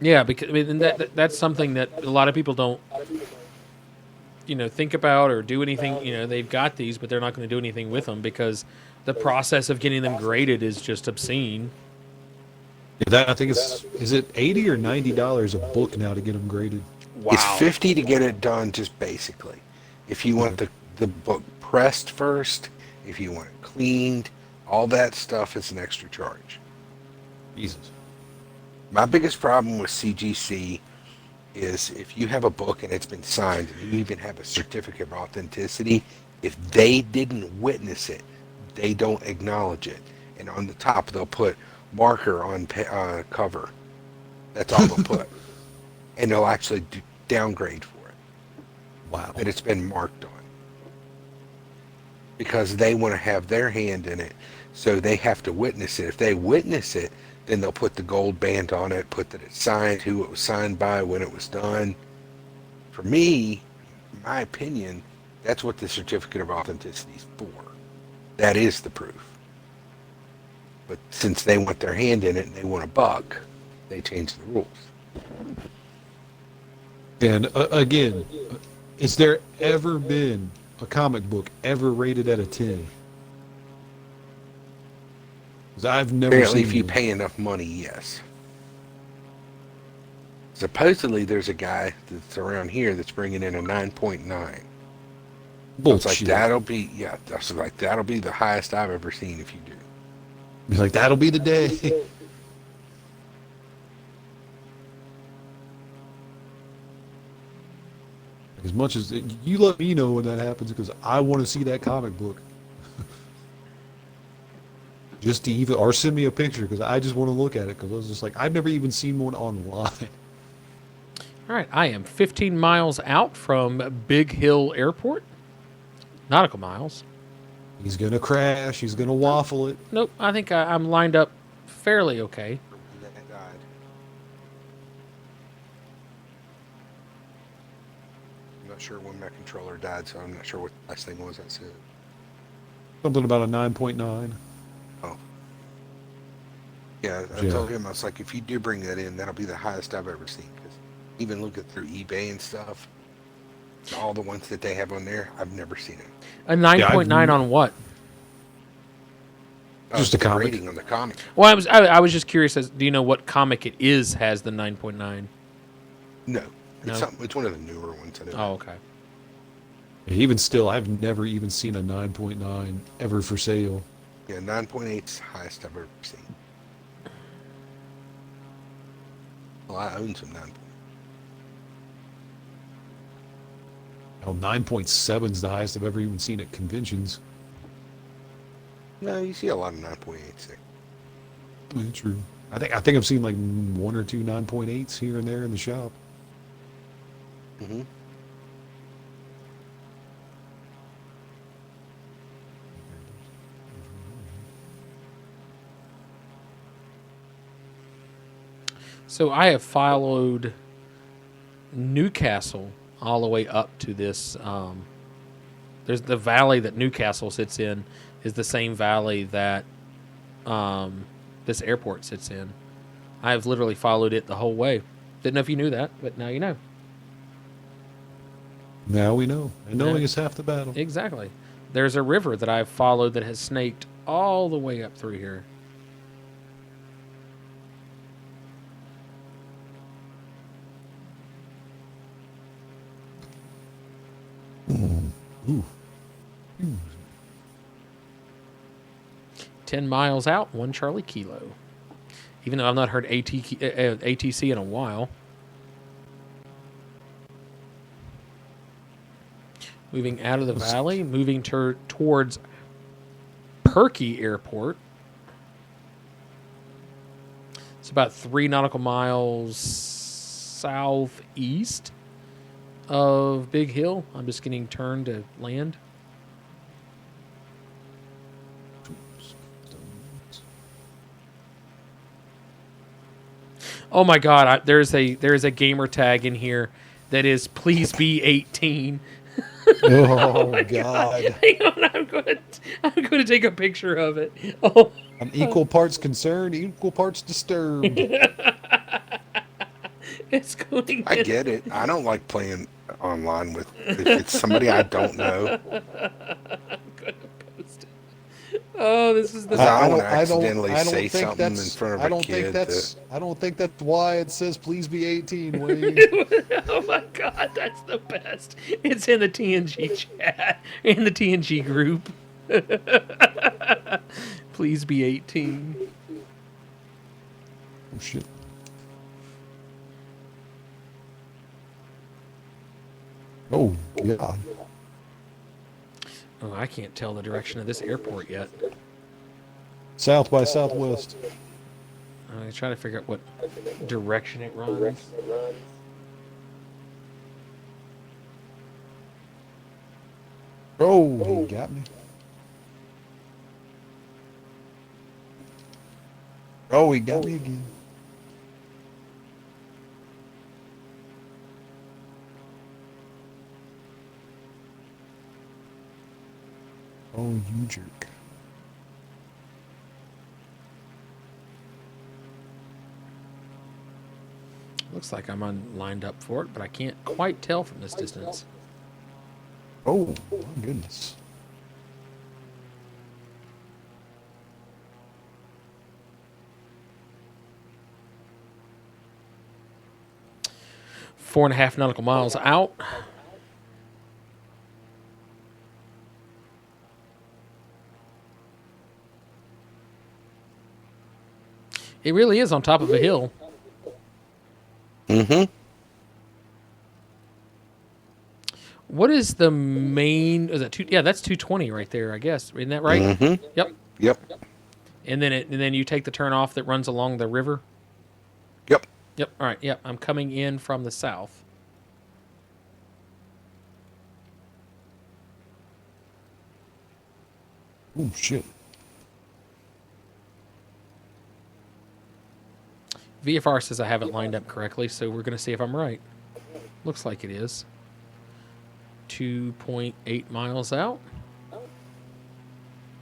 Yeah, because I mean, and that's something that a lot of people don't, think about or do anything. They've got these, but they're not going to do anything with them because the process of getting them graded is just obscene. Yeah, that I think is it $80 or $90 a book now to get them graded? It's Wow. 50 to get it done, just basically. If you want Okay. the book pressed first, if you want it cleaned, all that stuff is an extra charge. Jesus. My biggest problem with CGC is if you have a book and it's been signed and you even have a certificate of authenticity, if they didn't witness it, they don't acknowledge it. And on the top, they'll put marker on cover. That's all they'll put. And they'll actually downgrade for it, Wow. that it's been marked on. Because they want to have their hand in it, so they have to witness it. If they witness it, then they'll put the gold band on it, put that it's signed, who it was signed by, when it was done. For me, my opinion, that's what the certificate of authenticity is for. That is the proof. But since they want their hand in it and they want a buck, they change the rules. And again, has there ever been a comic book ever rated at a 10? 'Cause I've never Apparently, seen if you one. pay enough money, yes. Supposedly, there's a guy that's around here that's bringing in a 9.9. I was like, Bullshit. that'll be, yeah, I was like, that'll be the highest I've ever seen if you do. Be like, that'll be the day. As much as you let me know when that happens because I want to see that comic book. Just to even, or send me a picture because I just want to look at it because I was just like, I've never even seen one online. All right, I am 15 miles out from Big Hill Airport, nautical miles. He's gonna crash. He's gonna waffle it. Nope, I think I'm lined up fairly okay. That died. I'm not sure when my controller died, so I'm not sure what the last thing was I said. Something about a 9.9. Oh. Yeah, I Yeah. told him, I was like, if you do bring that in, that'll be the highest I've ever seen. Because even looking through eBay and stuff, all the ones that they have on there, I've never seen it. A 9.9 on what? Just a the comic. rating on the comic. Well, I was just curious. Do you know what comic it is has the 9.9? No, No? it's something. It's one of the newer ones. I know. Oh, okay. Even still, I've never even seen a 9.9 ever for sale. Yeah, 9.8 is the highest I've ever seen. Well, I own some 9. Hell, 9.7 is the highest I've ever even seen at conventions. No, you see a lot of 9.8s there. Yeah, true. I think I've seen like one or two 9.8s here and there in the shop. Mm-hmm. So I have followed Newcastle all the way up to this. There's the valley that Newcastle sits in is the same valley that this airport sits in. I have literally followed it the whole way. Didn't know if you knew that, but now you know. Now we know. And knowing Yeah. is half the battle. Exactly. There's a river that I've followed that has snaked all the way up through here. Ooh. 10 miles out, 1 Charlie Kilo. Even though I've not heard ATC in a while. Moving out of the valley, moving towards Perky Airport. It's about 3 nautical miles southeast. of Big Hill. I'm just getting turned to land. Oh my god, there's a gamer tag in here that is please be 18. Oh, God. God. Hang on, I'm going to take a picture of it. Oh, I'm equal parts concerned, equal parts disturbed. it's going I in. get it. I don't like playing online with if it's somebody I don't know I'm going to post it. Oh, this is the because I I, I don't want don't to I don't accidentally I say don't think something in that's front of I a don't think kid that that's I don't think that's why it says please be 18, Wayne. Oh my god, that's the best. It's in the TNG chat, in the TNG group. Please be 18. Oh shit. Oh God. Oh, I can't tell the direction of this airport yet. South by Southwest. I'm trying to figure out what direction it runs. Oh, he got me. Oh, he got me again. Oh, you jerk. Looks like I'm lined up for it, but I can't quite tell from this distance. Oh, my goodness. Four and a half nautical miles out. It really is on top of a hill. mm-hmm. What is the main? Is that two? Yeah, that's 220 right there. I guess isn't that right? Mm-hmm. Yep. Yep. And then you take the turn off that runs along the river. Yep. Yep. All right. Yep. I'm coming in from the south. Oh shit. VFR says I have it lined up correctly, so we're going to see if I'm right. Looks like it is. 2.8 miles out.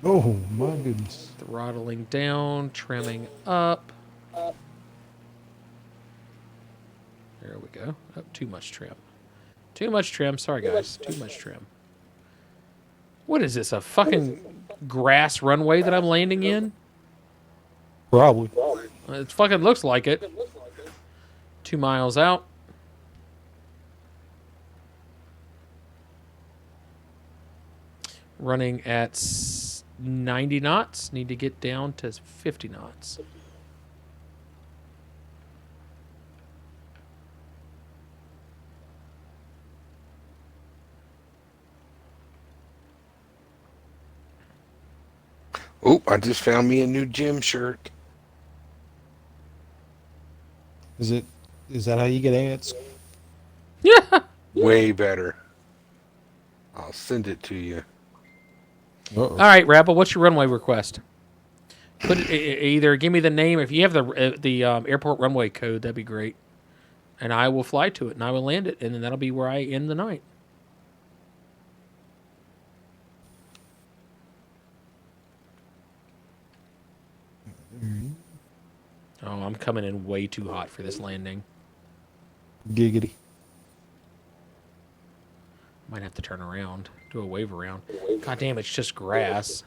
Oh my goodness. Throttling down, trimming up. There we go. Oh, too much trim. Too much trim. Sorry, guys. Too much trim. What is this? A fucking grass runway that I'm landing in? Probably. It fucking looks like it. 2 miles out. Running at 90 knots. Need to get down to 50 knots. Oh, I just found me a new gym shirt. Is that how you get ants? Yeah. Way better. I'll send it to you. Uh-oh. All right, Rabble, what's your runway request? Put it, either give me the name. If you have the airport runway code, that'd be great. And I will fly to it and I will land it, and then that'll be where I end the night. Oh, I'm coming in way too hot for this landing. Giggity. Might have to turn around, do a wave around. God damn, it's just grass.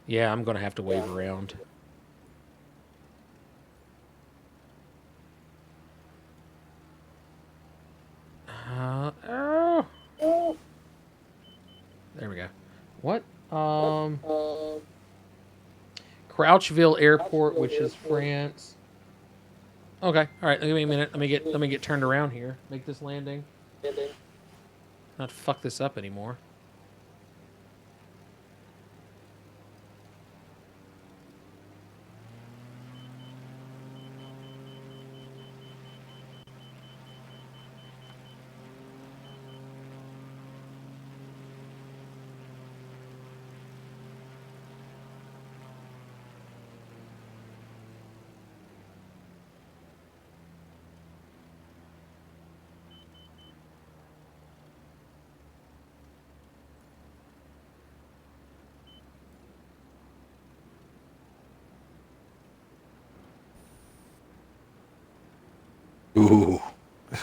Yeah, I'm going to have to wave around. Oh. There we go. What? Crouchville Airport, which is France. Okay, all right. Give me a minute. Let me get turned around here. Make this landing. Not fuck this up anymore.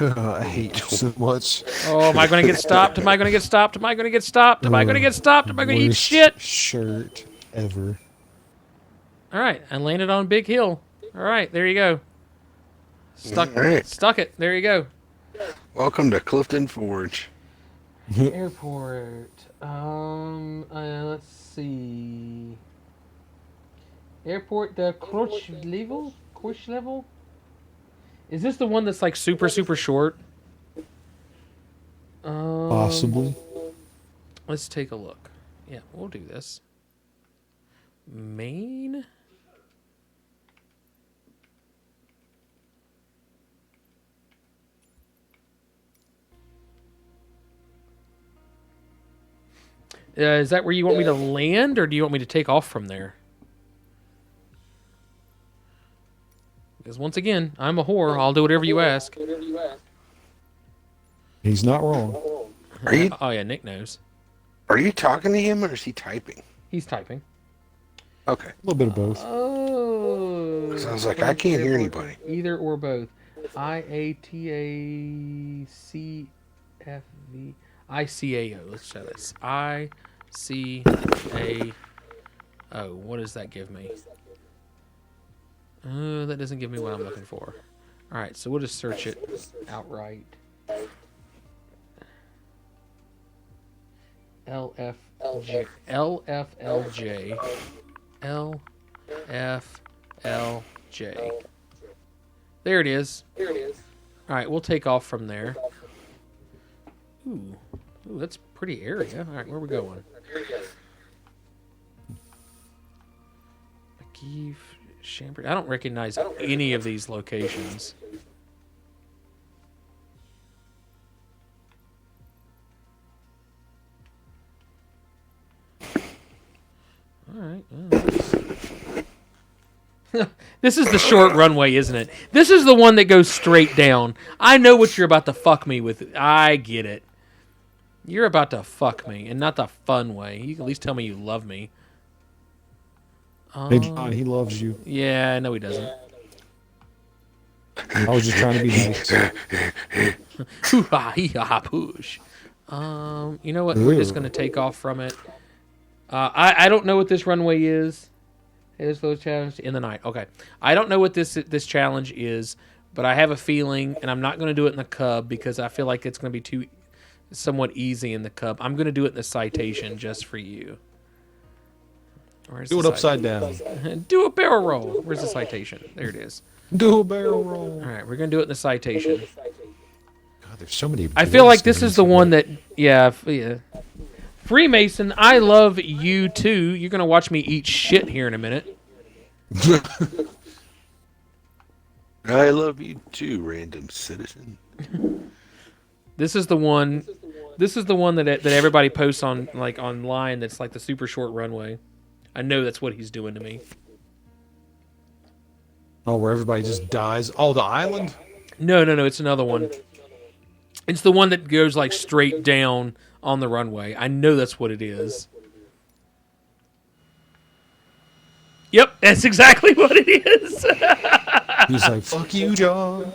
I hate you so much. Oh, am I going to get stopped? Am I going to get stopped? Am I going to get stopped? Am I going to get stopped? Am I going to eat Worst shit? shirt ever. All right, I landed on Big Hill. All right, there you go. All right. Stuck it. There you go. Welcome to Clifton Forge. Airport. Let's see. Airport the Crouch level. Is this the one that's like super short? Possibly. Let's take a look. Yeah, we'll do this. Main. Is that where you want me to land, or do you want me to take off from there? Because once again, I'm a whore. I'll do whatever you ask. He's not wrong. Are you? Oh yeah, Nick knows. Are you talking to him or is he typing? He's typing. Okay. A little bit of both. Oh. Because I was like, I can't hear anybody. Either or both. IATACFV. ICAO. Let's try this. ICAO. What does that give me? That doesn't give me what I'm looking for. All right, so we'll just search it outright. LFLJ. LFLJ. There it is. All right, we'll take off from there. Ooh, that's pretty area. All right, where are we going? McKeef, Chambry. I don't recognize any of these locations. All right. This is the short runway, isn't it? This is the one that goes straight down. I know what you're about to fuck me with. I get it. You're about to fuck me, and not the fun way. You can at least tell me you love me. Hey, John, he loves you. Yeah, no, he doesn't. I was just trying to be nice. Hoo-ha, hee-ha, push. You know what? We're just going to take off from it. I don't know what this runway is. Here's those challenges in the night. Okay. I don't know what this challenge is, but I have a feeling, and I'm not going to do it in the Cub because I feel like it's going to be somewhat easy in the Cub. I'm going to do it in the Citation just for you. Do it upside down. Do a barrel roll. Where's the Citation? There it is. Do a barrel roll. All right, we're going to do it in the Citation. God, there's so many. I feel like this is the one that, yeah. Freemason, I love you too. You're going to watch me eat shit here in a minute. I love you too, random citizen. This is the one. This is the one that everybody posts on online. That's like the super short runway. I know that's what he's doing to me. Oh, where everybody just dies. Oh, the island? No. It's another one. It's the one that goes like straight down on the runway. I know that's what it is. Yep, that's exactly what it is. He's like, fuck you, John.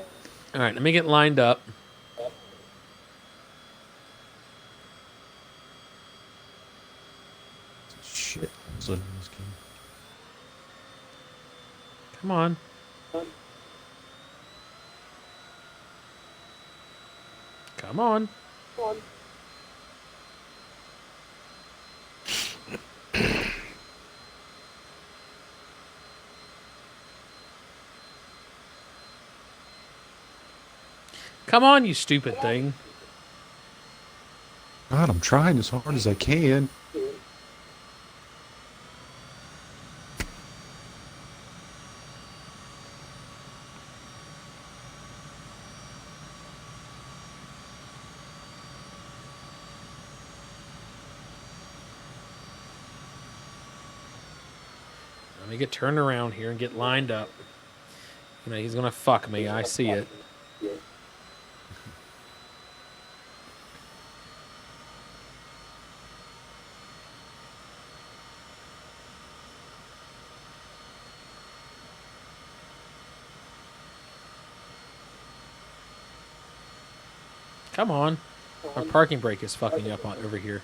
All right, let me get lined up. Shit. I'm living in this game. Come on. Come on. Come on, you stupid thing. God, I'm trying as hard as I can. Let me get turned around here and get lined up. You know, he's going to fuck me. I see it. Come on. My parking brake is fucking up over here.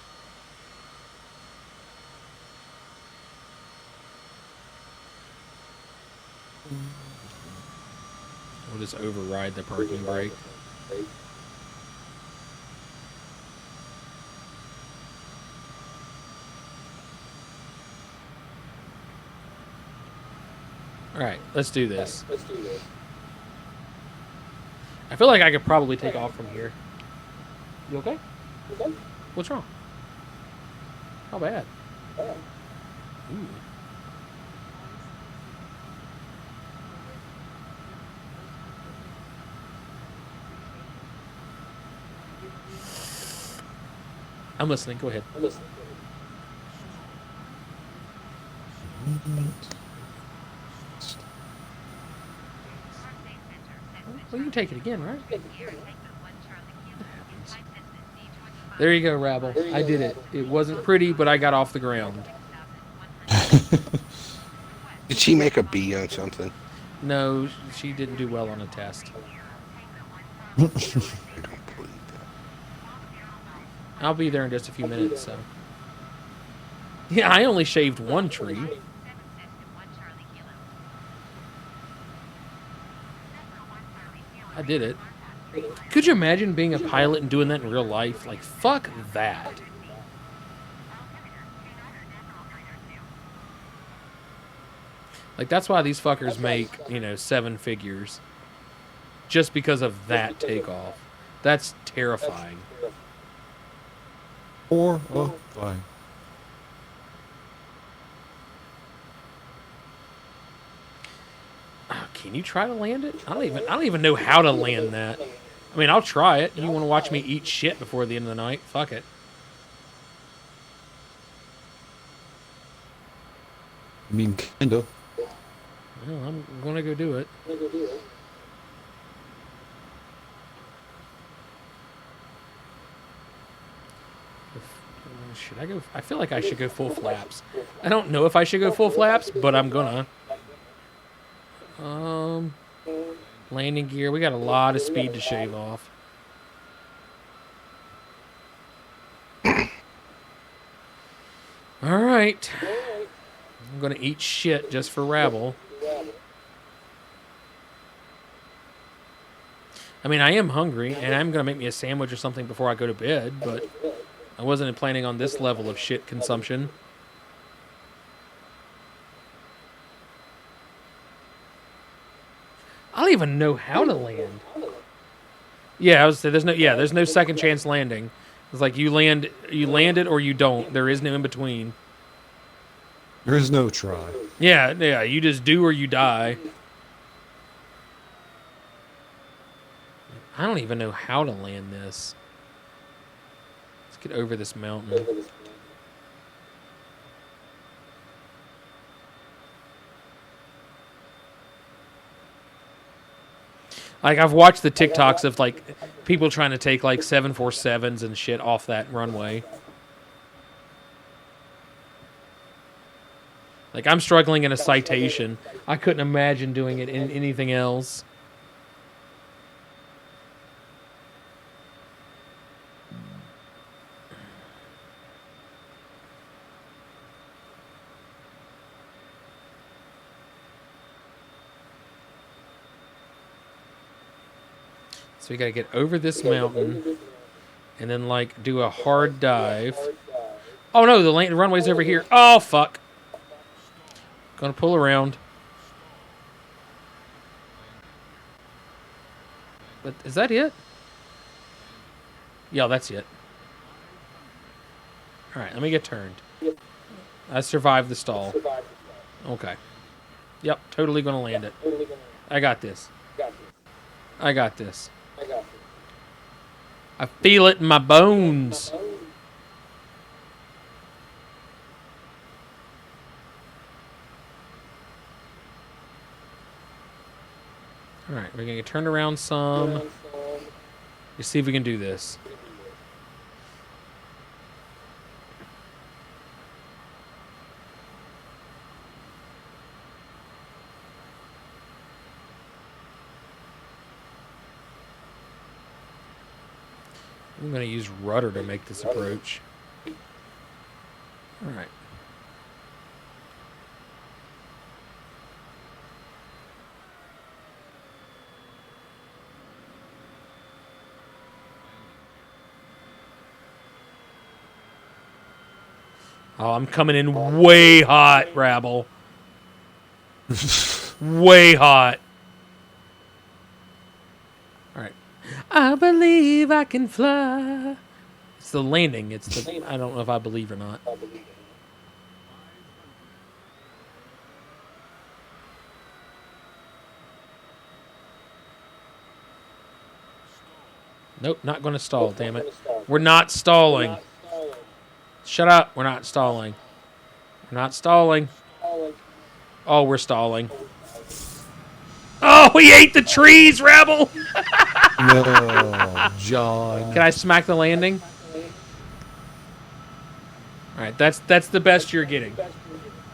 We'll just override the parking brake. Alright, let's do this. I feel like I could probably take off from here. You okay? What's wrong? How bad? Ooh. I'm listening. Go ahead. Well, you can take it again, right? There you go, Rabble. I did it. It wasn't pretty, but I got off the ground. Did she make a B on something? No, she didn't do well on a test. I don't believe that. I'll be there in just a few minutes, so. Yeah, I only shaved one tree. I did it. Could you imagine being a pilot and doing that in real life? Like, fuck that. Like, that's why these fuckers make, 7 figures. Just because of that takeoff. That's terrifying. Or, oh, fine. Can you try to land it? I don't even know how to land that. I mean, I'll try it. You want to watch me eat shit before the end of the night? Fuck it. I mean, kinda. Well, I'm gonna go do it. Should I go? I feel like I should go full flaps. I don't know if I should go full flaps, but I'm gonna. Landing gear. We got a lot of speed to shave off. All right. I'm gonna eat shit just for rabble. I mean, I am hungry, and I'm gonna make me a sandwich or something before I go to bed, but I wasn't planning on this level of shit consumption. I don't even know how to land. Yeah, I was saying there's no second chance landing. It's like you land it or you don't. There is no in between. There is no try. Yeah, you just do or you die. I don't even know how to land this. Let's get over this mountain. Like, I've watched the TikToks of, like, people trying to take, like, 747s and shit off that runway. Like, I'm struggling in a Citation. I couldn't imagine doing it in anything else. So we gotta get over this mountain and then, like, do a hard dive. Oh no, the runway's over here. Oh fuck. Gonna pull around. But is that it? Yeah, that's it. Alright, let me get turned. I survived the stall. Okay. Yep, totally gonna land it. I got this. I got this. I feel it in my bones. Alright, we're gonna get turned around some. Let's see if we can do this. I'm going to use rudder to make this approach. All right. Oh, I'm coming in way hot, Rabble. Way hot. All right. I believe I can fly. It's the landing. It's the. I don't know if I believe or not. Nope, not going to stall. Damn it. We're not stalling. Shut up. We're not stalling. We're not stalling. Oh, we're stalling. Oh, he ate the trees, Rebel. No, John. Can I smack the landing? All right, that's the best you're getting.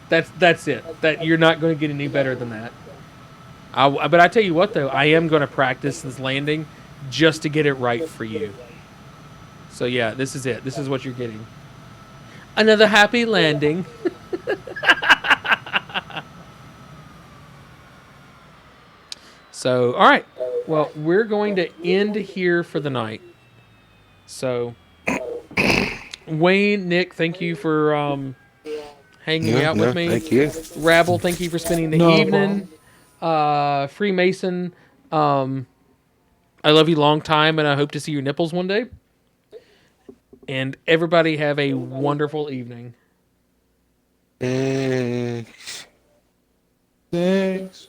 That's it. That you're not going to get any better than that. But I tell you what, though, I am going to practice this landing just to get it right for you. So yeah, this is it. This is what you're getting. Another happy landing. So, all right. Well, we're going to end here for the night. So, Wayne, Nick, thank you for hanging out with me. Thank you. Rabble, thank you for spending the evening. Freemason, I love you long time, and I hope to see your nipples one day. And everybody have a wonderful evening. Thanks. Thanks.